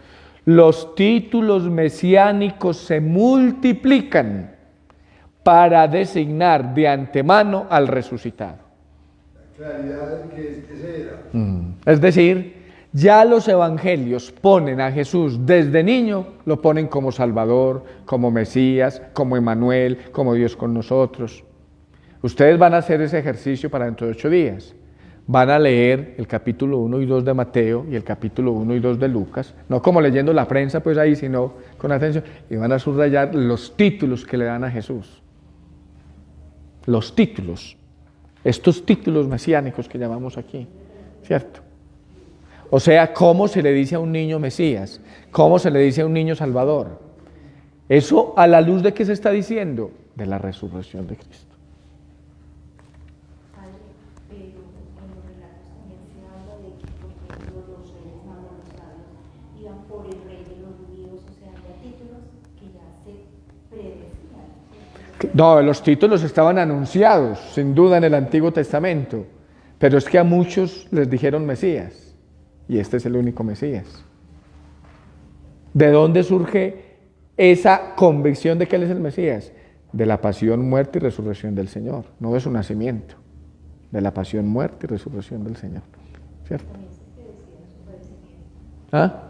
Los títulos mesiánicos se multiplican para designar de antemano al resucitado. La claridad que ese era. Es decir, ya los evangelios ponen a Jesús desde niño, lo ponen como Salvador, como Mesías, como Emmanuel, como Dios con nosotros. Ustedes van a hacer ese ejercicio para dentro de 8 días. Van a leer el capítulo 1 y 2 de Mateo y el capítulo 1 y 2 de Lucas, no como leyendo la prensa pues ahí, sino con atención, y van a subrayar los títulos que le dan a Jesús. Los títulos, estos títulos mesiánicos que llamamos aquí, ¿cierto? O sea, cómo se le dice a un niño Mesías, cómo se le dice a un niño Salvador. Eso a la luz de qué se está diciendo, de la resurrección de Cristo. Pero en los relatos también se habla de que, por ejemplo, los reyes malos iban por el rey de los judíos, o sea, había títulos que ya se predecían. No, los títulos estaban anunciados, sin duda, en el Antiguo Testamento, pero es que a muchos les dijeron Mesías, y este es el único Mesías. ¿De dónde surge esa convicción de que Él es el Mesías? De la pasión, muerte y resurrección del Señor, no de su nacimiento, de la pasión, muerte y resurrección del Señor, ¿cierto? ¿Ah?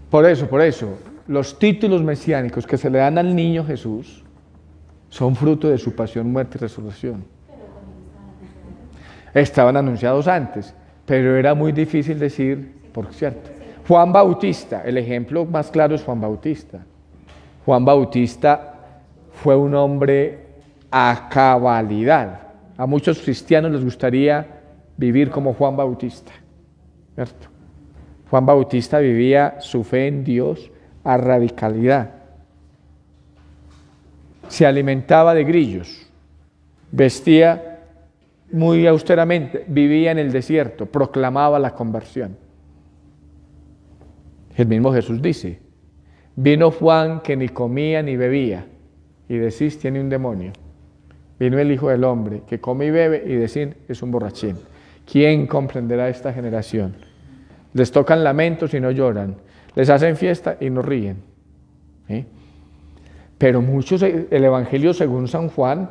Por eso, los títulos mesiánicos que se le dan al niño Jesús son fruto de su pasión, muerte y resurrección. Estaban anunciados antes, pero era muy difícil decir, por cierto. Juan Bautista, el ejemplo más claro es Juan Bautista. Juan Bautista fue un hombre a cabalidad. A muchos cristianos les gustaría vivir como Juan Bautista, ¿cierto? Juan Bautista vivía su fe en Dios a radicalidad. Se alimentaba de grillos, vestía muy austeramente, vivía en el desierto, proclamaba la conversión. El mismo Jesús dice, vino Juan que ni comía ni bebía, y decís tiene un demonio. Vino el Hijo del Hombre que come y bebe, y decís es un borrachín. ¿Quién comprenderá esta generación? Les tocan lamentos y no lloran, les hacen fiesta y no ríen. ¿Sí? Pero muchos, el Evangelio según San Juan,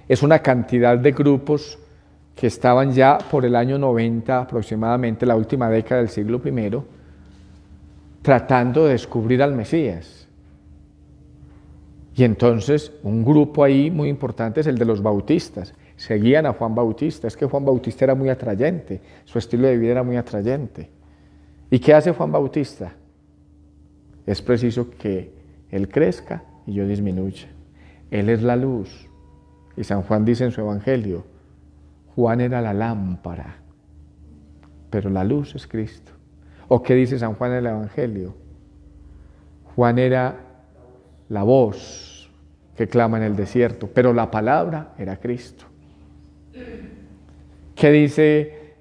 es una cantidad de grupos que estaban ya por el año 90 aproximadamente, la última década del siglo I, tratando de descubrir al Mesías. Y entonces un grupo ahí muy importante es el de los bautistas. Seguían a Juan Bautista, es que Juan Bautista era muy atrayente, su estilo de vida era muy atrayente. ¿Y qué hace Juan Bautista? Es preciso que él crezca y yo disminuya. Él es la luz. Y San Juan dice en su Evangelio, Juan era la lámpara, pero la luz es Cristo. ¿O qué dice San Juan en el Evangelio? Juan era la voz que clama en el desierto, pero la palabra era Cristo. ¿Qué dice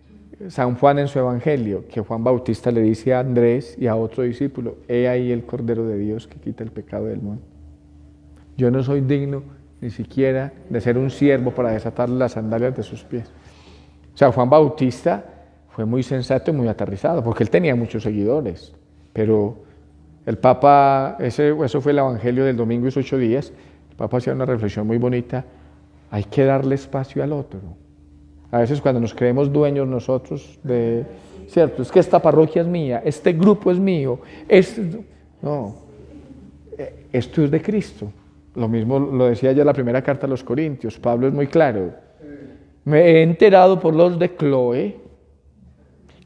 San Juan en su Evangelio? Que Juan Bautista le dice a Andrés y a otro discípulo, he ahí el Cordero de Dios que quita el pecado del mundo. Yo no soy digno ni siquiera de ser un siervo para desatarle las sandalias de sus pies. O sea, Juan Bautista fue muy sensato y muy aterrizado, porque él tenía muchos seguidores, pero el Papa, eso fue el Evangelio del domingo y 8 días, el Papa hacía una reflexión muy bonita, hay que darle espacio al otro. A veces cuando nos creemos dueños nosotros de, cierto, es que esta parroquia es mía, este grupo es mío, no, esto es de Cristo. Lo mismo lo decía ya la primera carta a los Corintios, Pablo es muy claro. Me he enterado por los de Chloe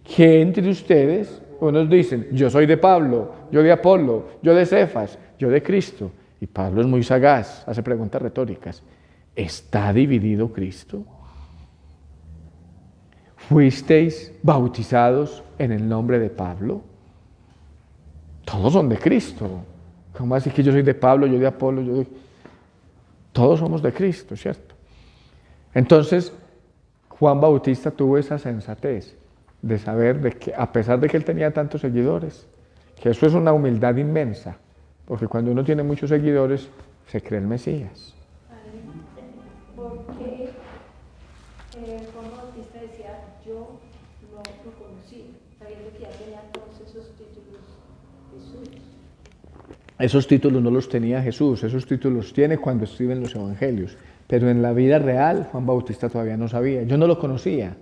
que entre ustedes, unos dicen, yo soy de Pablo, yo de Apolo, yo de Cefas, yo de Cristo. Y Pablo es muy sagaz, hace preguntas retóricas. ¿Está dividido Cristo? ¿Fuisteis bautizados en el nombre de Pablo? Todos son de Cristo. ¿Cómo así que yo soy de Pablo, yo de Apolo, yo de... Todos somos de Cristo, ¿cierto? Entonces, Juan Bautista tuvo esa sensatez de saber de que, a pesar de que él tenía tantos seguidores, que eso es una humildad inmensa, porque cuando uno tiene muchos seguidores, se cree el Mesías. Porque Juan Bautista decía, yo no lo conocí, sabiendo que ya tenía todos esos títulos Jesús. Esos títulos no los tenía Jesús, esos títulos los tiene cuando escriben los evangelios, pero en la vida real Juan Bautista todavía no sabía, yo no lo conocía.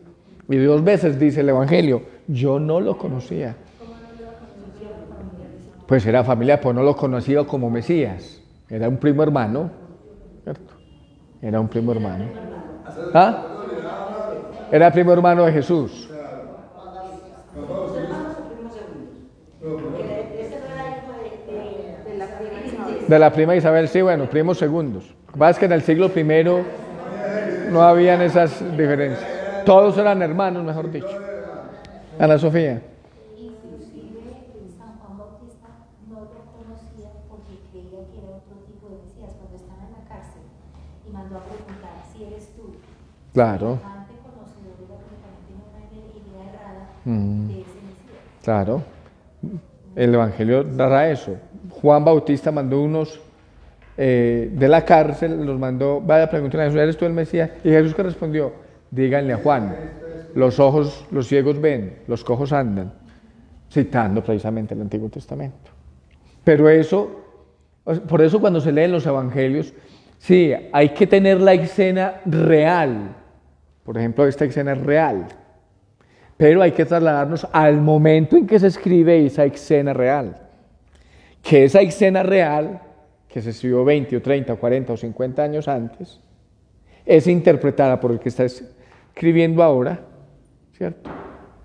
Y 2 veces dice el evangelio, yo no lo conocía. Pues era familiar, pues no lo conocía como Mesías, era un primo hermano, ¿cierto? Era un primo hermano. ¿Ah? Era primo hermano de Jesús. De la prima Isabel, sí, bueno, primos segundos. Lo que pasa es que en el siglo I no habían esas diferencias. Todos eran hermanos, mejor dicho. Ana Sofía. Inclusive San Juan Bautista no lo conocía porque creía que era otro tipo de Mesías cuando estaba en la cárcel y mandó a preguntar si eres tú. Claro. Semejante conocedor era porque también tiene una idea errada de ese Mesías. Claro. El evangelio narra eso. Juan Bautista mandó unos de la cárcel, los mandó, vaya a preguntar a Jesús, ¿eres tú el Mesías? Y Jesús que respondió, díganle a Juan, los ciegos ven, los cojos andan, citando precisamente el Antiguo Testamento. Pero eso, por eso cuando se leen los evangelios, sí, hay que tener la escena real. Por ejemplo, esta escena es real. Pero hay que trasladarnos al momento en que se escribe esa escena real. Que esa escena real, que se escribió 20 o 30 o 40 o 50 años antes, es interpretada por el que está escribiendo ahora, ¿cierto?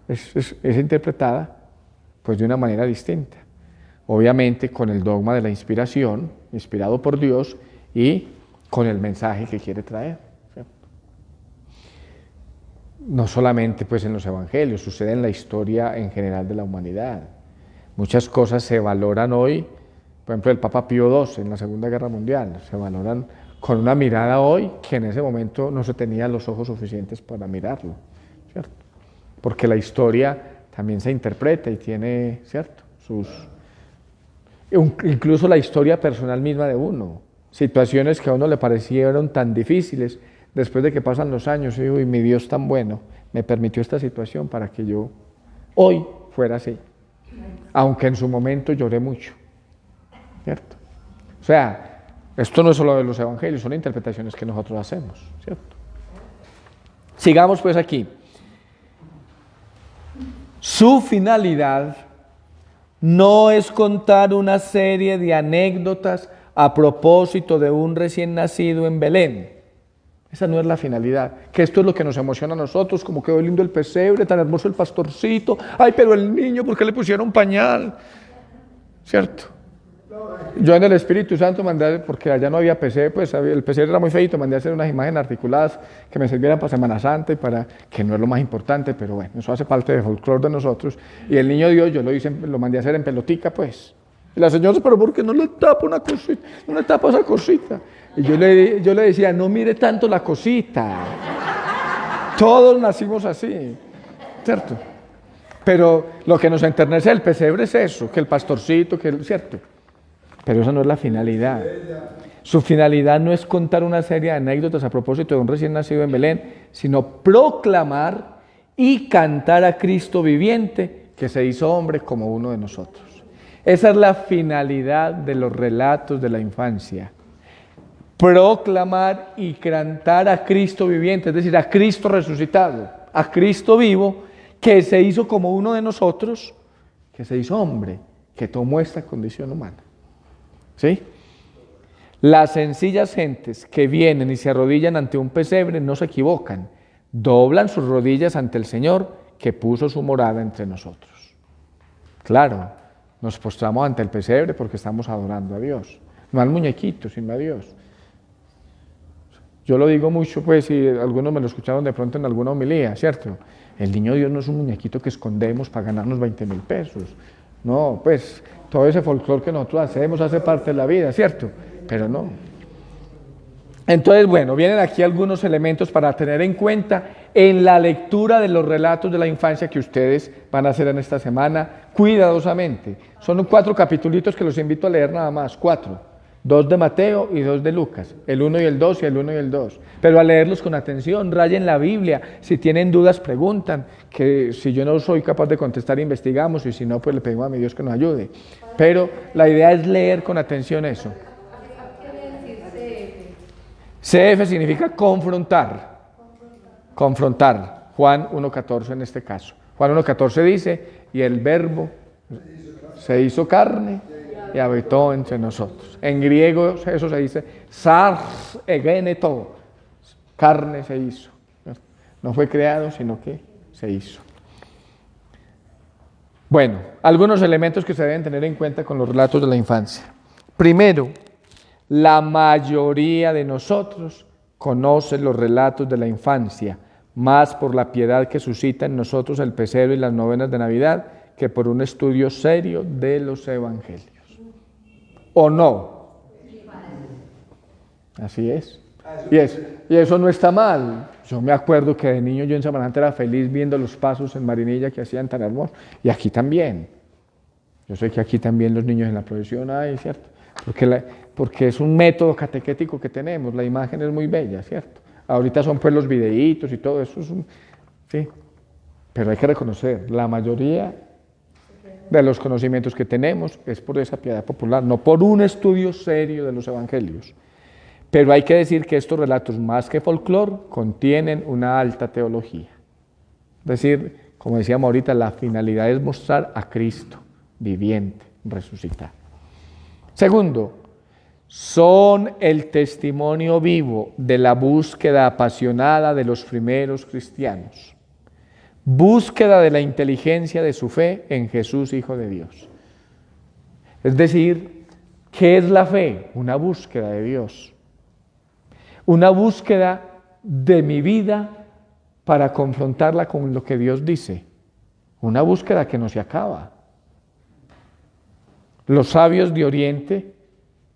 Es interpretada pues de una manera distinta. Obviamente con el dogma de la inspiración, inspirado por Dios, y con el mensaje que quiere traer, ¿cierto? No solamente pues en los evangelios, sucede en la historia en general de la humanidad. Muchas cosas se valoran hoy, por ejemplo el Papa Pío XII en la Segunda Guerra Mundial, se valoran con una mirada hoy que en ese momento no se tenía los ojos suficientes para mirarlo, ¿cierto? Porque la historia también se interpreta y tiene, ¿cierto?, incluso la historia personal misma de uno, situaciones que a uno le parecieron tan difíciles, después de que pasan los años, y digo, y mi Dios tan bueno, me permitió esta situación para que yo hoy fuera así, aunque en su momento lloré mucho, ¿cierto? O sea, esto no es solo de los evangelios, son interpretaciones que nosotros hacemos, ¿cierto? Sigamos pues aquí. Su finalidad no es contar una serie de anécdotas a propósito de un recién nacido en Belén. Esa no es la finalidad, que esto es lo que nos emociona a nosotros, como quedó lindo el pesebre, tan hermoso el pastorcito, ay, pero el niño, ¿por qué le pusieron pañal? ¿Cierto? Yo en el Espíritu Santo mandé, porque allá no había pesebre, pues el pesebre era muy feito, mandé a hacer unas imágenes articuladas que me sirvieran para Semana Santa y para, que no es lo más importante, pero bueno, eso hace parte del folclore de nosotros. Y el niño Dios, yo lo mandé a hacer en pelotica, pues. Y la señora, pero ¿por qué no le tapa una cosita? No le tapa esa cosita. Y yo le decía, no mire tanto la cosita. Todos nacimos así, ¿cierto? Pero lo que nos enternece del pesebre es eso, que el pastorcito, ¿cierto? Pero esa no es la finalidad. Su finalidad no es contar una serie de anécdotas a propósito de un recién nacido en Belén, sino proclamar y cantar a Cristo viviente, que se hizo hombre como uno de nosotros. Esa es la finalidad de los relatos de la infancia. Proclamar y cantar a Cristo viviente, es decir, a Cristo resucitado, a Cristo vivo, que se hizo como uno de nosotros, que se hizo hombre, que tomó esta condición humana. ¿Sí? Las sencillas gentes que vienen y se arrodillan ante un pesebre no se equivocan, doblan sus rodillas ante el Señor que puso su morada entre nosotros. Claro, nos postramos ante el pesebre porque estamos adorando a Dios, no al muñequito, sino a Dios. Yo lo digo mucho, pues, y algunos me lo escucharon de pronto en alguna homilía, ¿cierto? El niño Dios no es un muñequito que escondemos para ganarnos 20.000 pesos. No, pues, todo ese folclore que nosotros hacemos hace parte de la vida, ¿cierto? Pero no. Entonces, bueno, vienen aquí algunos elementos para tener en cuenta en la lectura de los relatos de la infancia que ustedes van a hacer en esta semana, cuidadosamente. Son 4 capitulitos que los invito a leer nada más, 4. 2 de Mateo y 2 de Lucas, el 1 y el 2 y el 1 y el 2. Pero a leerlos con atención, rayen la Biblia, si tienen dudas preguntan, que si yo no soy capaz de contestar investigamos y si no pues le pedimos a mi Dios que nos ayude. Pero la idea es leer con atención eso. CF significa confrontar. Confrontar. Juan 1.14 en este caso. Juan 1.14 dice, y el verbo se hizo carne y habitó entre nosotros. En griego eso se dice sars egeneto, carne se hizo. No fue creado, sino que se hizo. Bueno, algunos elementos que se deben tener en cuenta con los relatos de la infancia. Primero, la mayoría de nosotros conoce los relatos de la infancia, más por la piedad que suscita en nosotros el pesebre y las novenas de Navidad, que por un estudio serio de los evangelios. ¿O no? Así es. Y eso no está mal. Yo me acuerdo que de niño yo en Semana Santa era feliz viendo los pasos en Marinilla que hacían tan hermosos. Y aquí también. Yo sé que aquí también los niños en la procesión hay, ¿cierto? Porque es un método catequético que tenemos. La imagen es muy bella, ¿cierto? Ahorita son pues los videitos y todo eso. Sí. Pero hay que reconocer, la mayoría de los conocimientos que tenemos es por esa piedad popular, no por un estudio serio de los evangelios. Pero hay que decir que estos relatos, más que folclore, contienen una alta teología. Es decir, como decíamos ahorita, la finalidad es mostrar a Cristo viviente, resucitado. Segundo, son el testimonio vivo de la búsqueda apasionada de los primeros cristianos. Búsqueda de la inteligencia de su fe en Jesús, Hijo de Dios. Es decir, ¿qué es la fe? Una búsqueda de Dios. Una búsqueda de mi vida para confrontarla con lo que Dios dice. Una búsqueda que no se acaba. Los sabios de Oriente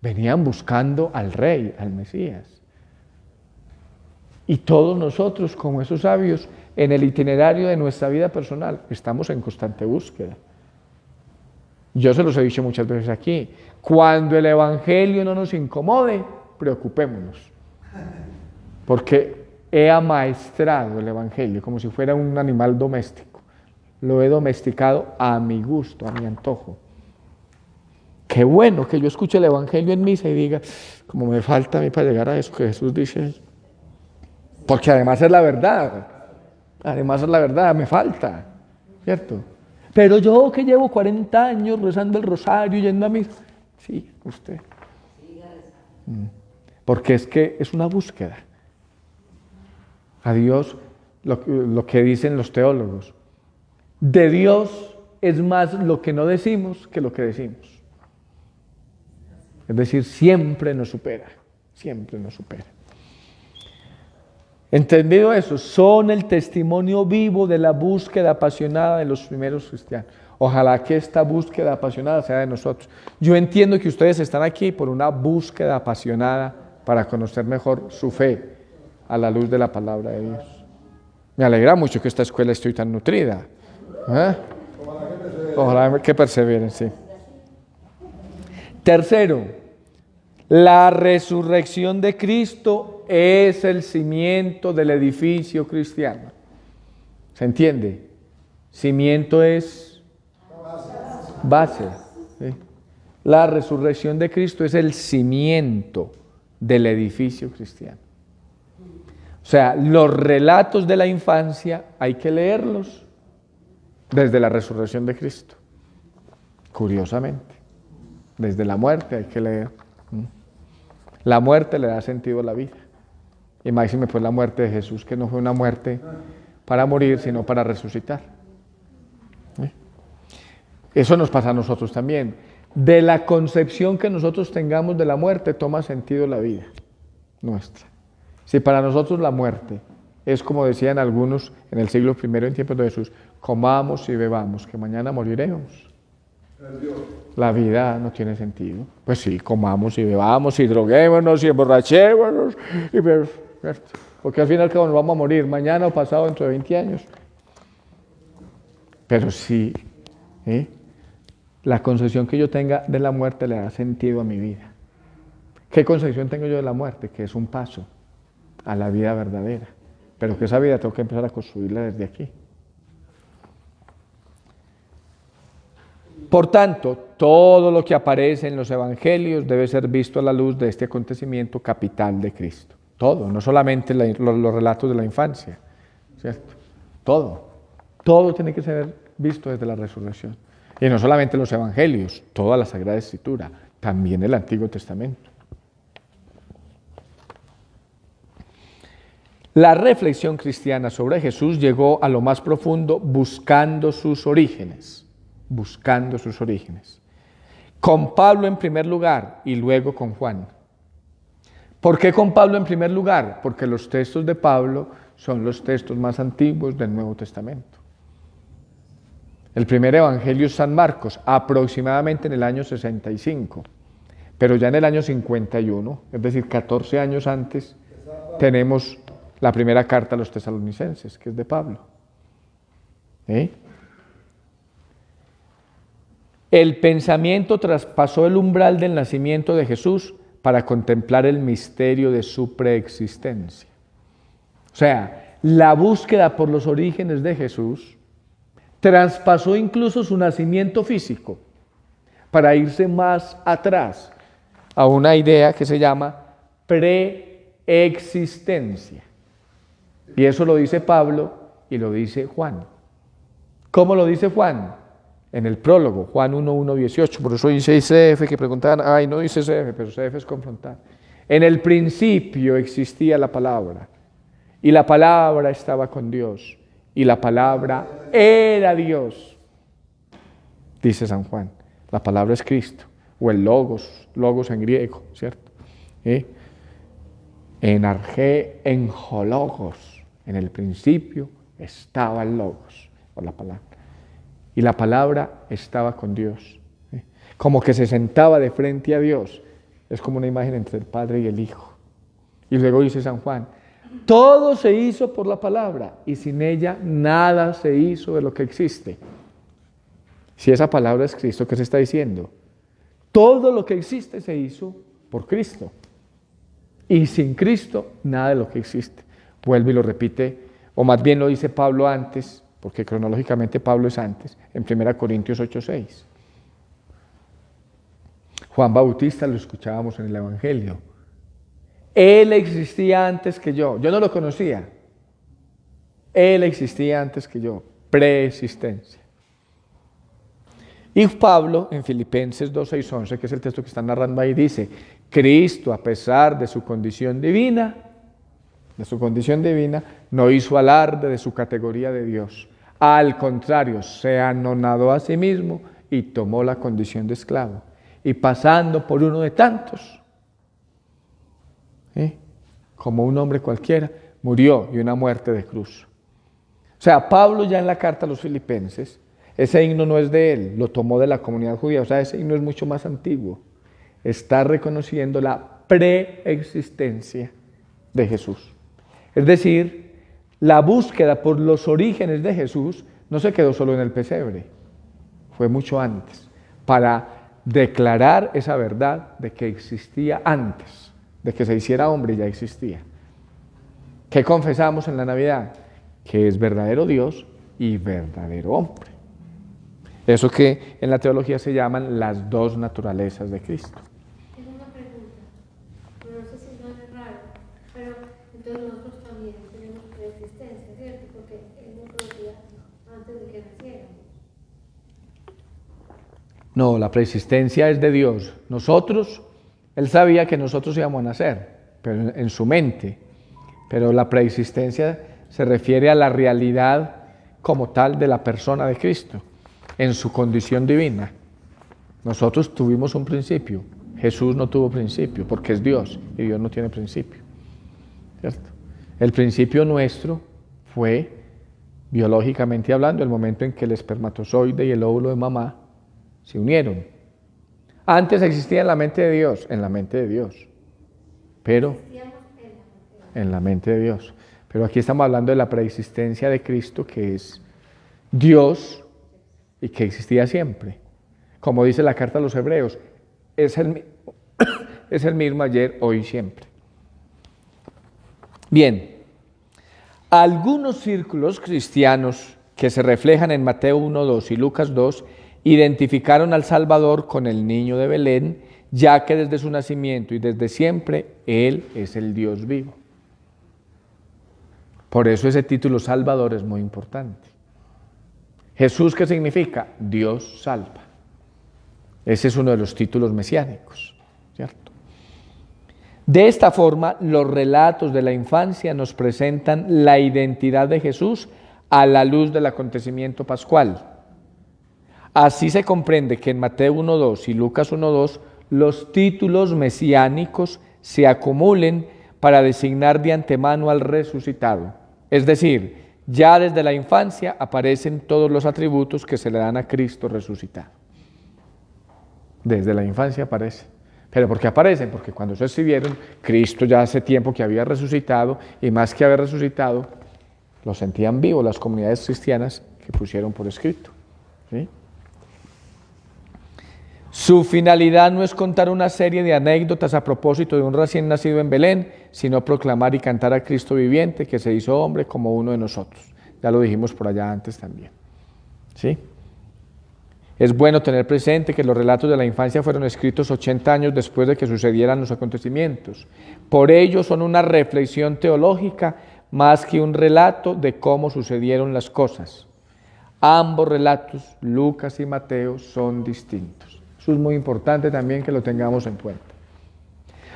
venían buscando al Rey, al Mesías. Y todos nosotros, como esos sabios, en el itinerario de nuestra vida personal, estamos en constante búsqueda. Yo se los he dicho muchas veces aquí. Cuando el Evangelio no nos incomode, preocupémonos. Porque he amaestrado el Evangelio como si fuera un animal doméstico. Lo he domesticado a mi gusto, a mi antojo. Qué bueno que yo escuche el Evangelio en misa y diga, como me falta a mí para llegar a eso que Jesús dice. Porque además es la verdad. Además es la verdad, me falta. ¿Cierto? Pero yo que llevo 40 años rezando el rosario, yendo a misa. Sí, usted. Porque es que es una búsqueda. A Dios, lo que dicen los teólogos, de Dios es más lo que no decimos que lo que decimos. Es decir, siempre nos supera, siempre nos supera. Entendido eso, son el testimonio vivo de la búsqueda apasionada de los primeros cristianos. Ojalá que esta búsqueda apasionada sea de nosotros. Yo entiendo que ustedes están aquí por una búsqueda apasionada para conocer mejor su fe a la luz de la palabra de Dios. Me alegra mucho que esta escuela esté tan nutrida. Ojalá que perseveren, sí. Tercero, la resurrección de Cristo es el cimiento del edificio cristiano. ¿Se entiende? Cimiento es base. ¿Sí? La resurrección de Cristo es el cimiento del edificio cristiano. O sea, los relatos de la infancia hay que leerlos desde la resurrección de Cristo. Curiosamente, desde la muerte hay que leer. La muerte le da sentido a la vida. Y máxime pues la muerte de Jesús, que no fue una muerte para morir, sino para resucitar. Eso nos pasa a nosotros también. De la concepción que nosotros tengamos de la muerte, toma sentido la vida nuestra. Si para nosotros la muerte es como decían algunos en el siglo I, en tiempos de Jesús, comamos y bebamos, que mañana moriremos. La vida no tiene sentido. Pues sí, comamos y bebamos y droguémonos y emborrachémonos, ¿cierto? Porque al final que nos vamos a morir mañana o pasado dentro de 20 años. Pero sí, la concepción que yo tenga de la muerte le da sentido a mi vida. ¿Qué concepción tengo yo de la muerte? Que es un paso a la vida verdadera. Pero que esa vida tengo que empezar a construirla desde aquí. Por tanto, todo lo que aparece en los evangelios debe ser visto a la luz de este acontecimiento capital de Cristo. Todo, no solamente los relatos de la infancia, ¿cierto? Todo tiene que ser visto desde la resurrección. Y no solamente los evangelios, toda la Sagrada Escritura, también el Antiguo Testamento. La reflexión cristiana sobre Jesús llegó a lo más profundo buscando sus orígenes. Con Pablo en primer lugar y luego con Juan. ¿Por qué con Pablo en primer lugar? Porque los textos de Pablo son los textos más antiguos del Nuevo Testamento. El primer evangelio es San Marcos, aproximadamente en el año 65, pero ya en el año 51, es decir, 14 años antes, tenemos la primera carta a los tesalonicenses, que es de Pablo. El pensamiento traspasó el umbral del nacimiento de Jesús para contemplar el misterio de su preexistencia. O sea, la búsqueda por los orígenes de Jesús traspasó incluso su nacimiento físico para irse más atrás a una idea que se llama preexistencia. Y eso lo dice Pablo y lo dice Juan. ¿Cómo lo dice Juan? En el prólogo, Juan 1:18, por eso dice CF, que preguntaban, no dice CF, pero CF es confrontar. En el principio existía la palabra, y la palabra estaba con Dios, y la palabra era Dios. Dice San Juan, la palabra es Cristo, o el logos en griego, ¿cierto? En argé, en hologos, en el principio estaba el logos, o la palabra. Y la palabra estaba con Dios, como que se sentaba de frente a Dios. Es como una imagen entre el Padre y el Hijo. Y luego dice San Juan, todo se hizo por la palabra y sin ella nada se hizo de lo que existe. Si esa palabra es Cristo, ¿qué se está diciendo? Todo lo que existe se hizo por Cristo. Y sin Cristo, nada de lo que existe. Vuelve y lo repite, o más bien lo dice Pablo antes, porque cronológicamente Pablo es antes, en 1 Corintios 8:6. Juan Bautista lo escuchábamos en el Evangelio. Él existía antes que yo no lo conocía. Él existía antes que yo, preexistencia. Y Pablo, en Filipenses 2:6-11, que es el texto que está narrando ahí, dice, Cristo, a pesar de su condición divina, no hizo alarde de su categoría de Dios. Al contrario, se anonadó a sí mismo y tomó la condición de esclavo. Y pasando por uno de tantos, como un hombre cualquiera, murió y una muerte de cruz. O sea, Pablo ya en la carta a los Filipenses, ese himno no es de él, lo tomó de la comunidad judía, o sea, ese himno es mucho más antiguo. Está reconociendo la preexistencia de Jesús. Es decir, la búsqueda por los orígenes de Jesús no se quedó solo en el pesebre, fue mucho antes, para declarar esa verdad de que existía antes, de que se hiciera hombre ya existía. ¿Qué confesamos en la Navidad? Que es verdadero Dios y verdadero hombre. Eso que en la teología se llaman las dos naturalezas de Cristo. Tengo una pregunta, pero no sé si no es raro, pero entonces nosotros también tenemos preexistencia, ¿cierto? Porque Él nos conocía antes de que naciéramos. No, la preexistencia es de Dios. Nosotros, Él sabía que nosotros íbamos a nacer, pero en su mente. Pero la preexistencia se refiere a la realidad como tal de la persona de Cristo, en su condición divina. Nosotros tuvimos un principio, Jesús no tuvo principio, porque es Dios, y Dios no tiene principio, ¿cierto? El principio nuestro fue, biológicamente hablando, el momento en que el espermatozoide y el óvulo de mamá se unieron. Antes existía en la mente de Dios, pero en la mente de Dios. Pero aquí estamos hablando de la preexistencia de Cristo, que es Dios y que existía siempre. Como dice la carta a los Hebreos, es el mismo ayer, hoy y siempre. Bien, algunos círculos cristianos que se reflejan en Mateo 1:2 y Lucas 2 identificaron al Salvador con el niño de Belén, ya que desde su nacimiento y desde siempre Él es el Dios vivo. Por eso ese título Salvador es muy importante. Jesús, ¿qué significa? Dios salva. Ese es uno de los títulos mesiánicos, ¿cierto? De esta forma, los relatos de la infancia nos presentan la identidad de Jesús a la luz del acontecimiento pascual. Así se comprende que en Mateo 1:2 y Lucas 1:2 los títulos mesiánicos se acumulen para designar de antemano al resucitado. Es decir, ya desde la infancia aparecen todos los atributos que se le dan a Cristo resucitado. Desde la infancia aparecen. ¿Pero por qué aparecen? Porque cuando se escribieron, Cristo ya hace tiempo que había resucitado, y más que haber resucitado, lo sentían vivo las comunidades cristianas que pusieron por escrito. ¿Sí? Su finalidad no es contar una serie de anécdotas a propósito de un recién nacido en Belén, sino proclamar y cantar a Cristo viviente, que se hizo hombre como uno de nosotros. Ya lo dijimos por allá antes también. ¿Sí? Es bueno tener presente que los relatos de la infancia fueron escritos 80 años después de que sucedieran los acontecimientos. Por ello son una reflexión teológica más que un relato de cómo sucedieron las cosas. Ambos relatos, Lucas y Mateo, son distintos. Eso es muy importante también que lo tengamos en cuenta.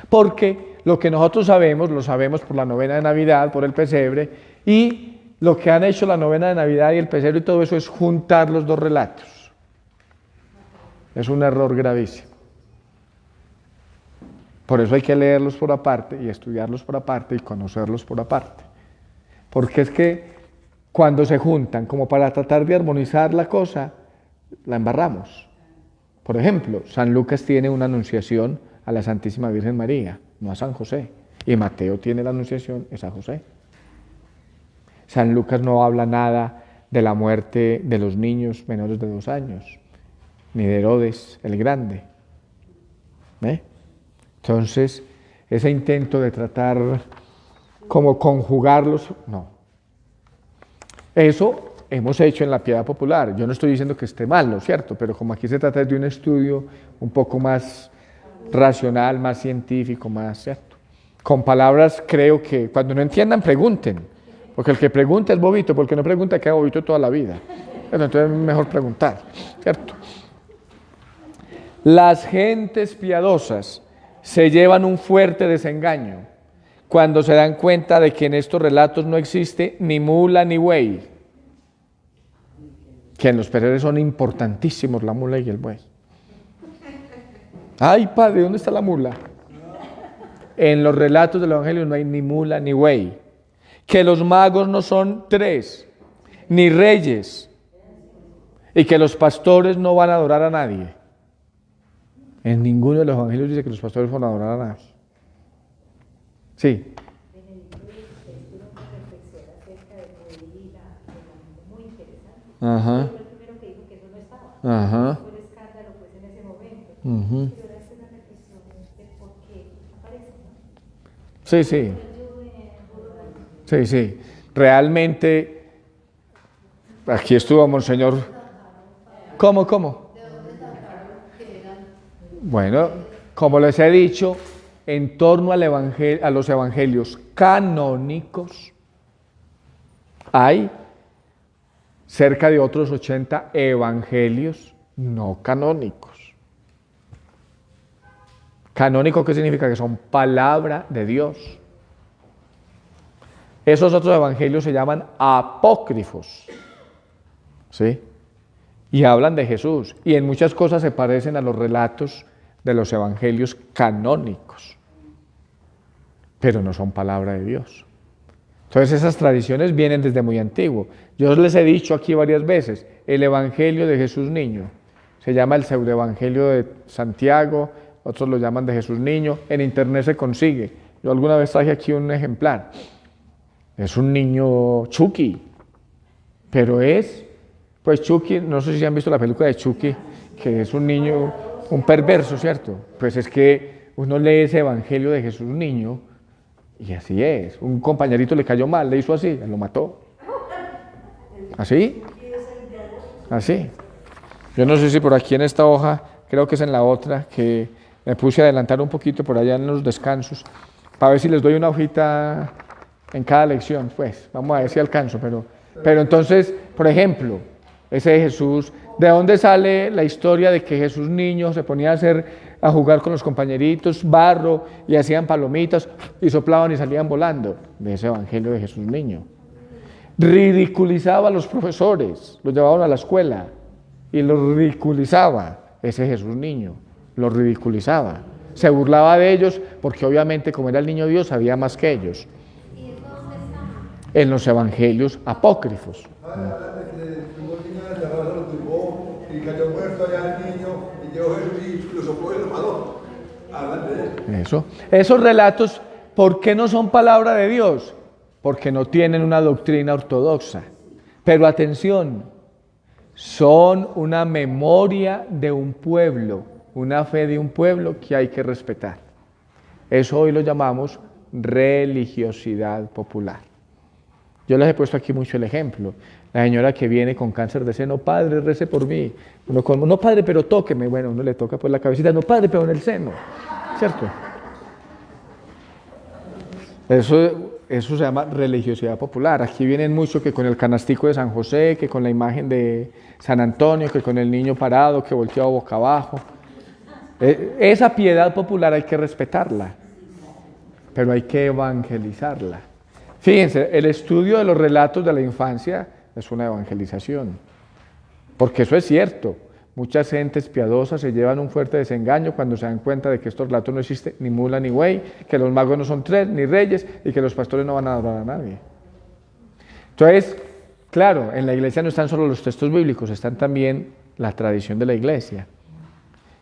Porque lo que nosotros sabemos, lo sabemos por la novena de Navidad, por el pesebre, y lo que han hecho la novena de Navidad y el pesebre y todo eso es juntar los dos relatos. Es un error gravísimo. Por eso hay que leerlos por aparte y estudiarlos por aparte y conocerlos por aparte. Porque es que cuando se juntan como para tratar de armonizar la cosa, la embarramos. Por ejemplo, San Lucas tiene una anunciación a la Santísima Virgen María, no a San José. Y Mateo tiene la anunciación, es a José. San Lucas no habla nada de la muerte de los niños menores de 2 años, ni de Herodes el Grande. Entonces, ese intento de tratar como conjugarlos, no. Eso hemos hecho en la piedad popular. Yo no estoy diciendo que esté mal, ¿no es cierto? Pero como aquí se trata de un estudio un poco más racional, más científico, más, ¿cierto? Con palabras, creo que cuando no entiendan, pregunten. Porque el que pregunta es bobito, porque no pregunta queda bobito toda la vida. Entonces es mejor preguntar, ¿cierto? Las gentes piadosas se llevan un fuerte desengaño cuando se dan cuenta de que en estos relatos no existe ni mula ni buey, que en los pesebres son importantísimos la mula y el buey. Ay, padre, ¿dónde está la mula? En los relatos del Evangelio no hay ni mula ni buey, que los magos no son 3, ni reyes, y que los pastores no van a adorar a nadie. En ninguno de los evangelios dice que los pastores van a adorar a nadie. Sí. Ajá. Ajá. Uh-huh. Sí, sí. Sí, sí. Realmente, aquí estuvo Monseñor. ¿Cómo? Bueno, como les he dicho, en torno a los evangelios canónicos hay cerca de otros 80 evangelios no canónicos. ¿Canónico qué significa? Que son palabra de Dios. Esos otros evangelios se llaman apócrifos, ¿sí? Y hablan de Jesús, y en muchas cosas se parecen a los relatos de los evangelios canónicos, pero no son palabra de Dios. Entonces esas tradiciones vienen desde muy antiguo. Yo les he dicho aquí varias veces, el evangelio de Jesús niño, Se llama el pseudoevangelio de Santiago, otros lo llaman de Jesús Niño, en internet se consigue. Yo alguna vez traje aquí un ejemplar. Es un niño Chucky, pero pues Chucky, no sé si han visto la película de Chucky, que es un niño, un perverso, ¿cierto? Pues es que uno lee ese evangelio de Jesús Niño y así es. Un compañerito le cayó mal, le hizo así, lo mató. ¿Así? Así. Yo no sé si por aquí en esta hoja, creo que es en la otra, que me puse a adelantar un poquito por allá en los descansos, para ver si les doy una hojita en cada lección, pues, vamos a ver si alcanzo, pero entonces, por ejemplo, ese de Jesús, ¿de dónde sale la historia de que Jesús Niño se ponía a jugar con los compañeritos, barro, y hacían palomitas, y soplaban y salían volando? De ese evangelio de Jesús Niño. Ridiculizaba a los profesores, los llevaban a la escuela, y los ridiculizaba, ese Jesús Niño, los ridiculizaba. Se burlaba de ellos, porque obviamente como era el niño Dios, sabía más que ellos. ¿Y eso dónde está? En los evangelios apócrifos. Y cayó muerto allá el niño, y llegó Jesús y lo sopló y lo mató. Esos relatos, ¿por qué no son palabra de Dios? Porque no tienen una doctrina ortodoxa. Pero atención, son una memoria de un pueblo, una fe de un pueblo que hay que respetar. Eso hoy lo llamamos religiosidad popular. Yo les he puesto aquí mucho el ejemplo. La señora que viene con cáncer de seno, padre, rece por mí. Uno como, no padre, pero tóqueme. Bueno, uno le toca por la cabecita, no padre, pero en el seno. ¿Cierto? Eso se llama religiosidad popular. Aquí vienen mucho que con el canastico de San José, que con la imagen de San Antonio, que con el niño parado, que volteado boca abajo. Esa piedad popular hay que respetarla, pero hay que evangelizarla. Fíjense, el estudio de los relatos de la infancia es una evangelización, porque eso es cierto. Muchas gentes piadosas se llevan un fuerte desengaño cuando se dan cuenta de que estos relatos no existen ni mula ni buey, que los magos no son tres ni reyes y que los pastores no van a adorar a nadie. Entonces, claro, en la iglesia no están solo los textos bíblicos, están también la tradición de la iglesia.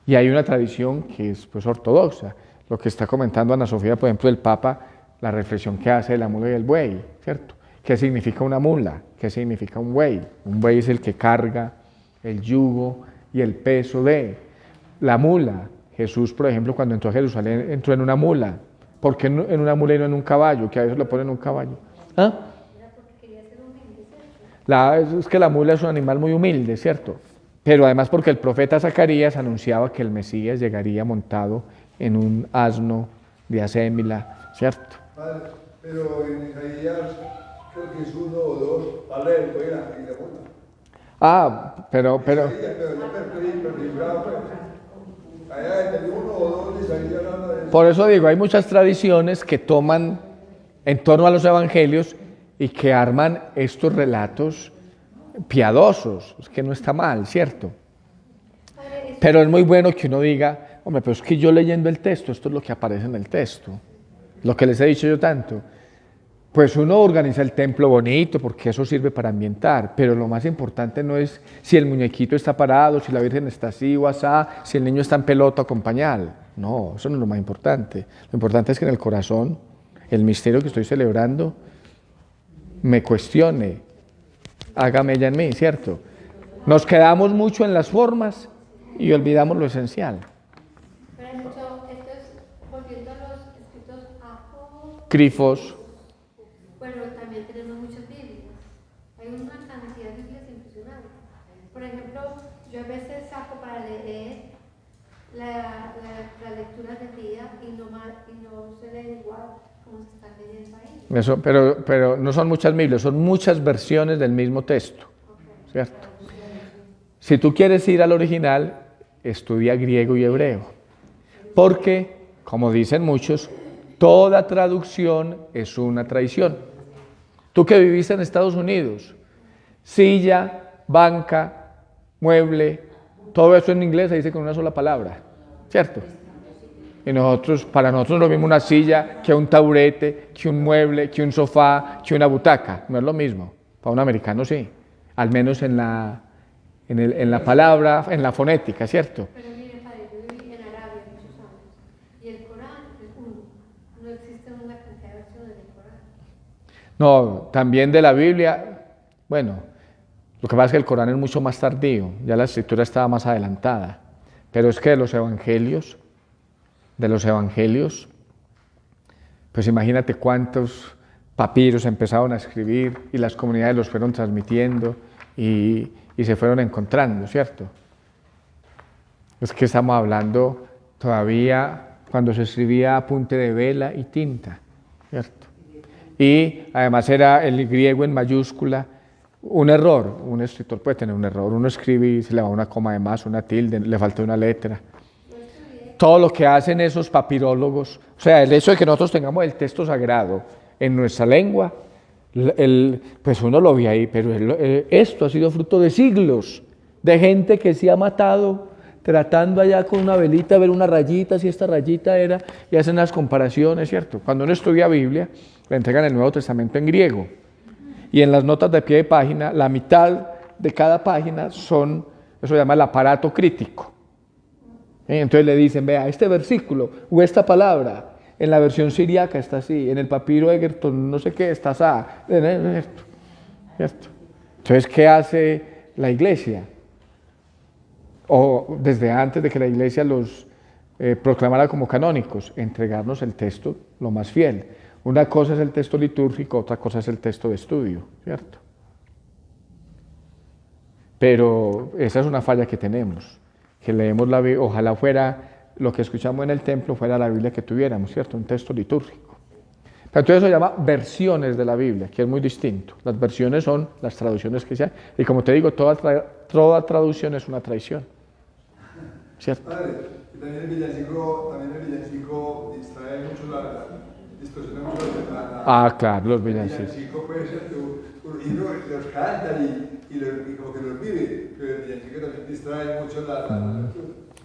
Y hay una tradición que es pues ortodoxa. Lo que está comentando Ana Sofía, por ejemplo, del Papa, la reflexión que hace de la mula y el buey, ¿cierto? ¿Qué significa una mula? ¿Qué significa un buey? Un buey es el que carga el yugo y el peso de la mula. Jesús, por ejemplo, cuando entró a Jerusalén, entró en una mula. ¿Por qué en una mula y no en un caballo? Que a veces lo ponen en un caballo. ¿Ah? Era porque quería ser humilde, ¿cierto? Es que la mula es un animal muy humilde, ¿cierto? Pero además porque el profeta Zacarías anunciaba que el Mesías llegaría montado en un asno de acémila, ¿cierto? Padre, pero en Isaías creo que es uno o dos, alérgico y la mula. Ah, pero Isaías, pero yo perdí bravo, pues. Allá en el uno o dos de Isaías habla de eso. por eso digo, hay muchas tradiciones que toman en torno a los evangelios y que arman estos relatos piadosos, es que no está mal, ¿cierto? Padre, eso Pero es muy bueno que uno diga, hombre, pero es que yo leyendo el texto, esto es lo que aparece en el texto, lo que les he dicho yo tanto. Pues uno organiza el templo bonito porque eso sirve para ambientar, pero lo más importante no es si el muñequito está parado, si la Virgen está así o asá, si el niño está en pelota o con pañal. No, eso no es lo más importante. Lo importante es que en el corazón, el misterio que estoy celebrando, me cuestione, haga mella en mí, ¿cierto? Nos quedamos mucho en las formas y olvidamos lo esencial. pero hay mucho, esto es volviendo a los escritos apócrifos. Grifos. Bueno, también tenemos muchas Biblias. Hay una cantidad de Biblias impresionante. Por ejemplo, yo a veces saco para leer la lectura del día y no se lee igual como se está leyendo ahí. Eso, pero no son muchas Biblias, son muchas versiones del mismo texto, ¿cierto? Si tú quieres ir al original, estudia griego y hebreo, porque, como dicen muchos, toda traducción es una traición. Tú que viviste en Estados Unidos, silla, banca, mueble, todo eso en inglés se dice con una sola palabra, ¿cierto? Y para nosotros no es lo mismo una silla que un taburete, que un mueble, que un sofá, que una butaca. No es lo mismo. Para un americano sí, al menos en la en la palabra, en la fonética, ¿cierto? Pero mire, padre, yo viví en Arabia muchos años y el Corán es uno. No existe una cantidad de versiones del Corán. No, también de la Biblia, bueno, lo que pasa es que el Corán es mucho más tardío, ya la escritura estaba más adelantada, pero es que de los evangelios, pues imagínate cuántos papiros empezaron a escribir y las comunidades los fueron transmitiendo y se fueron encontrando, ¿cierto? Es que estamos hablando todavía cuando se escribía a punta de vela y tinta, ¿cierto? Y además era el griego en mayúscula, un error, un escritor puede tener un error, uno escribe y se le va una coma de más, una tilde, le falta una letra. Todo lo que hacen esos papirólogos, o sea, el hecho de que nosotros tengamos el texto sagrado en nuestra lengua, pues uno lo ve ahí, pero esto ha sido fruto de siglos, de gente que se ha matado tratando allá con una velita, ver una rayita, si esta rayita era, y hacen las comparaciones, ¿cierto? Cuando uno estudia Biblia, le entregan el Nuevo Testamento en griego, y en las notas de pie de página, la mitad de cada página son, eso se llama el aparato crítico. Entonces le dicen, vea, este versículo o esta palabra, en la versión siríaca está así, en el papiro Egerton, no sé qué, está así. ¿Cierto? Entonces, ¿qué hace la iglesia? O desde antes de que la iglesia los proclamara como canónicos, entregarnos el texto lo más fiel. Una cosa es el texto litúrgico, otra cosa es el texto de estudio, ¿cierto? Pero esa es una falla que tenemos, que leemos la Biblia, ojalá fuera lo que escuchamos en el templo, fuera la Biblia que tuviéramos, ¿cierto? Un texto litúrgico. Pero entonces eso se llama versiones de la Biblia, que es muy distinto. Las versiones son las traducciones que se hacen, y como te digo, toda traducción es una traición, ¿cierto? Padre, y también el villancico distrae mucho distorsiona mucho Claro, los villancicos. El villancico puede ser y uno los canta y como que los vive, pero el villancico también distrae mucho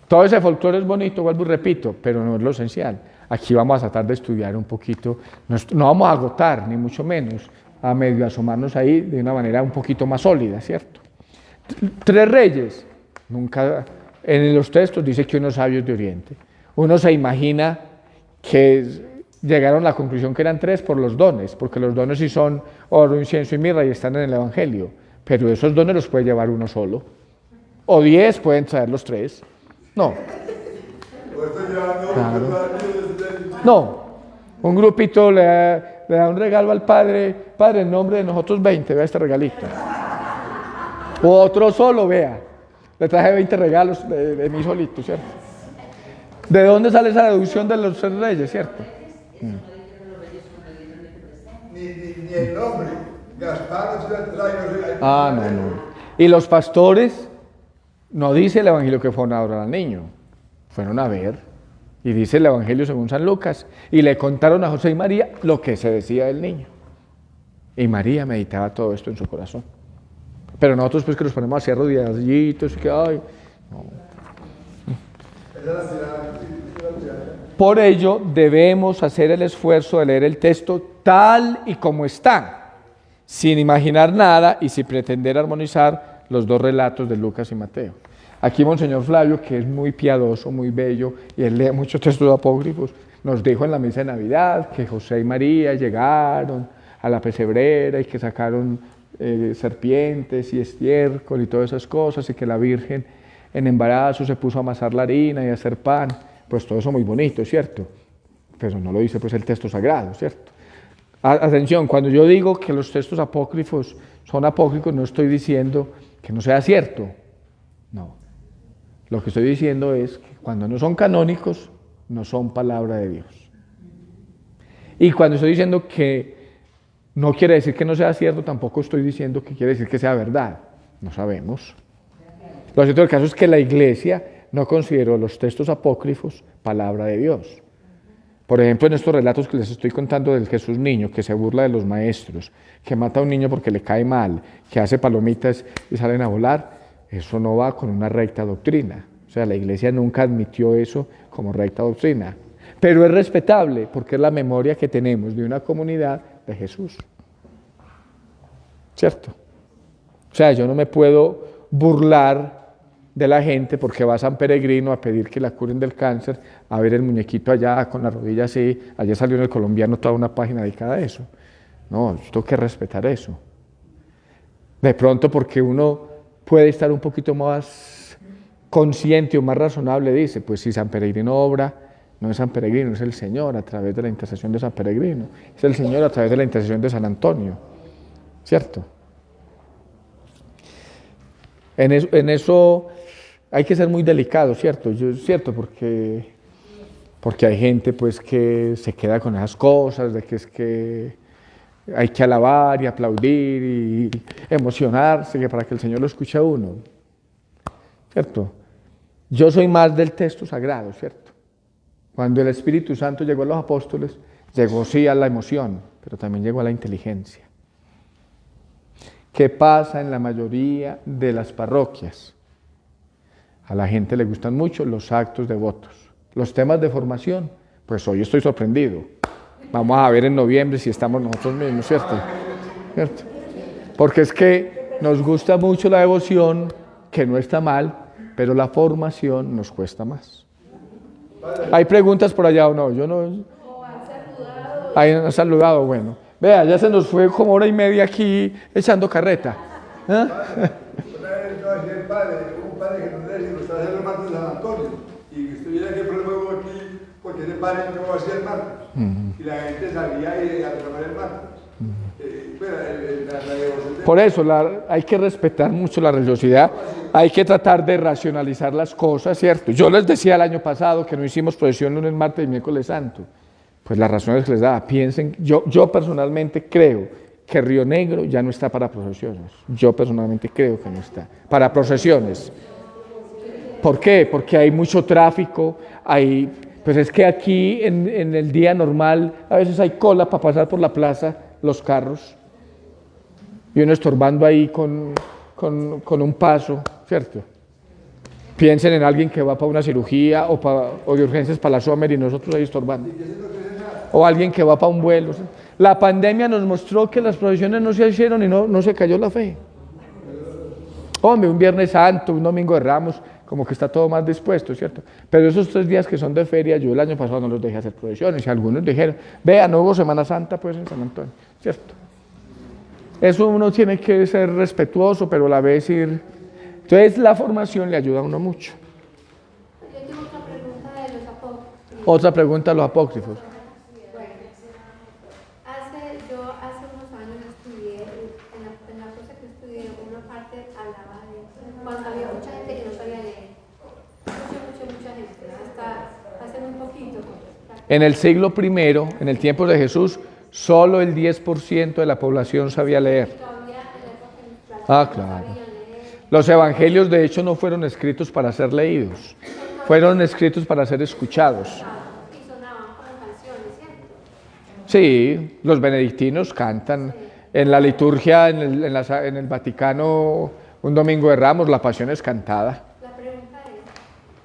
Todo ese folclore es bonito, vuelvo y repito, pero no es lo esencial. Aquí vamos a tratar de estudiar un poquito, no vamos a agotar, ni mucho menos, a medio asomarnos ahí de una manera un poquito más sólida, ¿cierto? 3 reyes, nunca, en los textos dice que unos sabios de Oriente. Uno se imagina que llegaron a la conclusión que eran 3 por los dones, porque los dones sí son oro, incienso y mirra y están en el Evangelio, pero esos dones los puede llevar uno solo, o 10 pueden traer los 3, no. Claro. No, un grupito le da un regalo al padre, en nombre de nosotros 20, vea este regalito. O otro solo, vea, le traje 20 regalos de mí solito, ¿cierto? ¿De dónde sale esa deducción de los 3 reyes, cierto? Ni el nombre. Gaspar no se trae, no. Y los pastores, no dice el Evangelio que fueron a adorar al niño, fueron a ver. Y dice el Evangelio según San Lucas, y le contaron a José y María lo que se decía del niño. Y María meditaba todo esto en su corazón. Pero nosotros pues que nos ponemos así arrodilladitos, que ay, no. Por ello debemos hacer el esfuerzo de leer el texto tal y como está, sin imaginar nada y sin pretender armonizar los 2 relatos de Lucas y Mateo. Aquí Monseñor Flavio, que es muy piadoso, muy bello, y él lee muchos textos apócrifos, nos dijo en la misa de Navidad que José y María llegaron a la pesebrera y que sacaron serpientes y estiércol y todas esas cosas, y que la Virgen en embarazo se puso a amasar la harina y a hacer pan. Pues todo eso muy bonito, ¿cierto? Pero no lo dice pues el texto sagrado, ¿cierto? Atención, cuando yo digo que los textos apócrifos son apócrifos, no estoy diciendo que no sea cierto, no. Lo que estoy diciendo es que cuando no son canónicos, no son palabra de Dios. Y cuando estoy diciendo que no quiere decir que no sea cierto, tampoco estoy diciendo que quiere decir que sea verdad. No sabemos. Lo cierto del caso es que la Iglesia no consideró los textos apócrifos palabra de Dios. Por ejemplo, en estos relatos que les estoy contando del Jesús niño, que se burla de los maestros, que mata a un niño porque le cae mal, que hace palomitas y salen a volar, eso no va con una recta doctrina. O sea, la Iglesia nunca admitió eso como recta doctrina. Pero es respetable porque es la memoria que tenemos de una comunidad de Jesús. ¿Cierto? O sea, yo no me puedo burlar de la gente porque va a San Peregrino a pedir que la curen del cáncer, a ver el muñequito allá con la rodilla así. Ayer salió en El Colombiano toda una página dedicada a eso. No, yo tengo que respetar eso. De pronto porque uno puede estar un poquito más consciente o más razonable, dice, pues si San Peregrino obra, no es San Peregrino, es el Señor a través de la intercesión de San Peregrino, es el Señor a través de la intercesión de San Antonio, ¿cierto? En eso hay que ser muy delicado, ¿cierto? ¿Cierto? Porque hay gente pues que se queda con esas cosas, de que es que hay que alabar y aplaudir y emocionarse que para que el Señor lo escuche a uno, ¿cierto? Yo soy más del texto sagrado, ¿cierto? Cuando el Espíritu Santo llegó a los apóstoles, llegó sí a la emoción, pero también llegó a la inteligencia. ¿Qué pasa en la mayoría de las parroquias? A la gente le gustan mucho los actos devotos. Los temas de formación, pues hoy estoy sorprendido. Vamos a ver en noviembre si estamos nosotros mismos, ¿cierto? ¿Cierto? Porque es que nos gusta mucho la devoción, que no está mal, pero la formación nos cuesta más. ¿Hay preguntas por allá o no? Yo no. ¿Hay han saludado? Bueno. Vea, ya se nos fue como hora y media aquí echando carreta. Una vez yo hacía el padre, un padre que nos decía, lo estaba haciendo el martes de San Antonio, y que estuviera aquí, problema hubo aquí, porque ese padre no hacía el martes, y la gente salía a reclamar el martes. Por eso hay que respetar mucho la religiosidad, hay que tratar de racionalizar las cosas, ¿cierto? Yo les decía el año pasado que no hicimos procesión lunes, martes y miércoles santo. Pues las razones que les daba, piensen, yo personalmente creo que Río Negro ya no está para procesiones. Yo personalmente creo que no está para procesiones. ¿Por qué? Porque hay mucho tráfico, pues es que aquí en el día normal a veces hay cola para pasar por la plaza los carros y uno estorbando ahí con un paso, ¿cierto? Piensen en alguien que va para una cirugía o de urgencias para la Sommer y nosotros ahí estorbando. O alguien que va para un vuelo. La pandemia nos mostró que las procesiones no se hicieron y no se cayó la fe. Hombre, un Viernes Santo, un Domingo de Ramos, como que está todo más dispuesto, ¿cierto? Pero esos 3 días que son de feria, yo el año pasado no los dejé hacer procesiones y algunos dijeron, vea, no hubo Semana Santa pues en San Antonio, ¿cierto? Eso uno tiene que ser respetuoso, pero a la vez ir. Entonces la formación le ayuda a uno mucho. Yo tengo otra pregunta de los apócrifos. Otra pregunta a los apócrifos. Yo hace unos años estudié, en la cosa que estudié, una parte hablaba de cuando había mucha gente que no sabía leer. Mucha gente, hasta hace muy poquito. En el siglo I, en el tiempo de Jesús, solo el 10% de la población sabía leer. Ah, claro. Los evangelios, de hecho, no fueron escritos para ser leídos, fueron escritos para ser escuchados. Y sonaban como canciones, ¿cierto? Sí, los benedictinos cantan en la liturgia, en el Vaticano, un Domingo de Ramos, la Pasión es cantada. La pregunta es,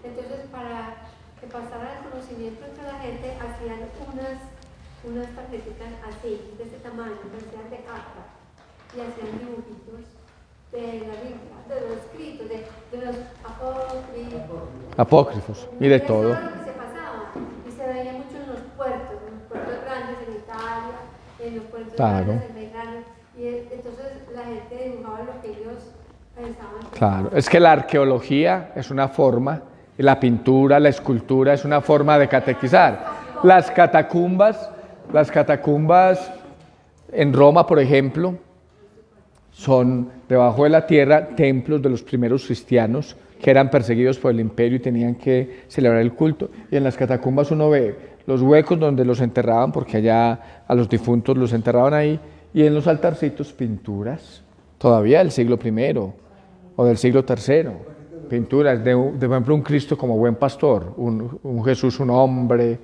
entonces para que pasara el conocimiento entre la gente, hacían unas tarjetitas así, de este tamaño, parecían de carta, y hacían dibujitos de la Biblia, de los escritos, de los Apócrifos, y de todo. Eso era lo que se pasaba, y se veía mucho en los puertos grandes en Italia, en los puertos grandes en Belgrano, y entonces la gente dibujaba lo que ellos pensaban. Claro, es que la arqueología es una forma, la pintura, la escultura es una forma de catequizar. Las catacumbas en Roma, por ejemplo, son debajo de la tierra templos de los primeros cristianos que eran perseguidos por el imperio y tenían que celebrar el culto. Y en las catacumbas uno ve los huecos donde los enterraban, porque allá a los difuntos los enterraban ahí, y en los altarcitos pinturas, todavía del siglo I o del siglo III, pinturas de por ejemplo, un Cristo como buen pastor, un Jesús, un hombre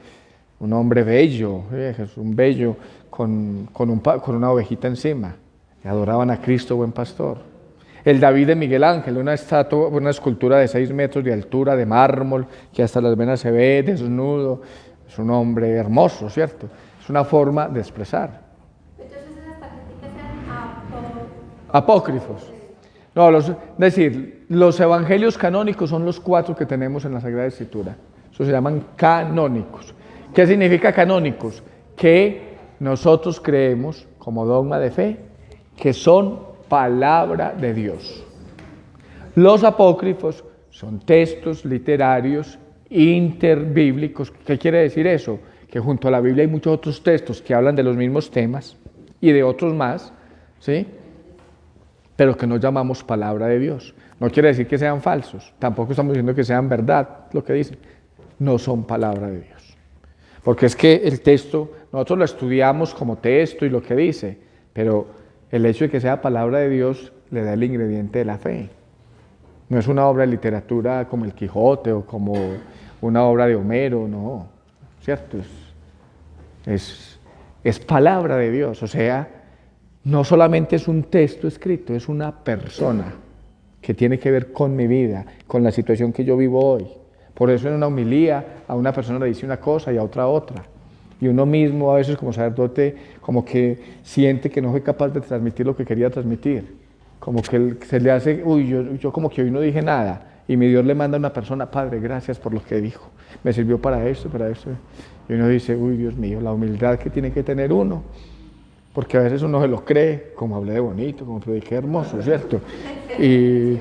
bello, Jesús, un bello con una ovejita encima. Adoraban a Cristo buen pastor. El David de Miguel Ángel, una escultura de 6 metros de altura, de mármol, que hasta las venas se ve desnudo. Es un hombre hermoso, ¿cierto? Es una forma de expresar. Entonces esas tarjetitas eran Apócrifos. No, es decir, los evangelios canónicos son los 4 que tenemos en la Sagrada Escritura. Eso se llaman canónicos. ¿Qué significa canónicos? Que nosotros creemos, como dogma de fe, que son palabra de Dios. Los apócrifos son textos literarios interbíblicos. ¿Qué quiere decir eso? Que junto a la Biblia hay muchos otros textos que hablan de los mismos temas y de otros más, ¿sí? Pero que no llamamos palabra de Dios. No quiere decir que sean falsos, tampoco estamos diciendo que sean verdad lo que dicen. No son palabra de Dios. Porque es que el texto, nosotros lo estudiamos como texto y lo que dice, pero el hecho de que sea palabra de Dios le da el ingrediente de la fe. No es una obra de literatura como el Quijote o como una obra de Homero, no, ¿cierto? Es palabra de Dios, o sea, no solamente es un texto escrito, es una persona que tiene que ver con mi vida, con la situación que yo vivo hoy. Por eso en una homilía a una persona le dice una cosa y a otra. Y uno mismo a veces como sacerdote como que siente que no fue capaz de transmitir lo que quería transmitir. Como que se le hace, yo como que hoy no dije nada. Y mi Dios le manda a una persona, Padre, gracias por lo que dijo. Me sirvió para esto, para esto. Y uno dice, Dios mío, la humildad que tiene que tener uno. Porque a veces uno se lo cree, como hablé de bonito, como prediqué hermoso, ¿cierto? Y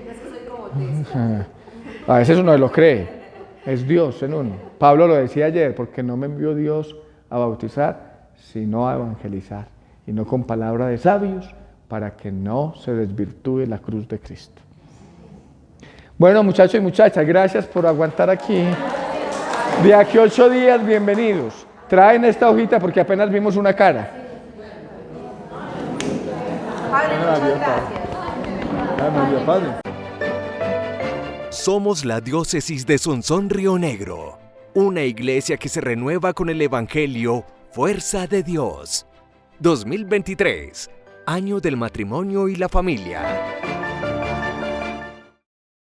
a veces uno se lo cree. Es Dios en uno. Pablo lo decía ayer, porque no me envió Dios a bautizar, sino a evangelizar. Y no con palabra de sabios, para que no se desvirtúe la cruz de Cristo. Bueno, muchachos y muchachas, gracias por aguantar aquí. De aquí a 8 días, bienvenidos. Traen esta hojita porque apenas vimos una cara. Padre, muchas gracias. Padre. Somos la diócesis de Sonsón Río Negro, una iglesia que se renueva con el Evangelio Fuerza de Dios. 2023, año del matrimonio y la familia.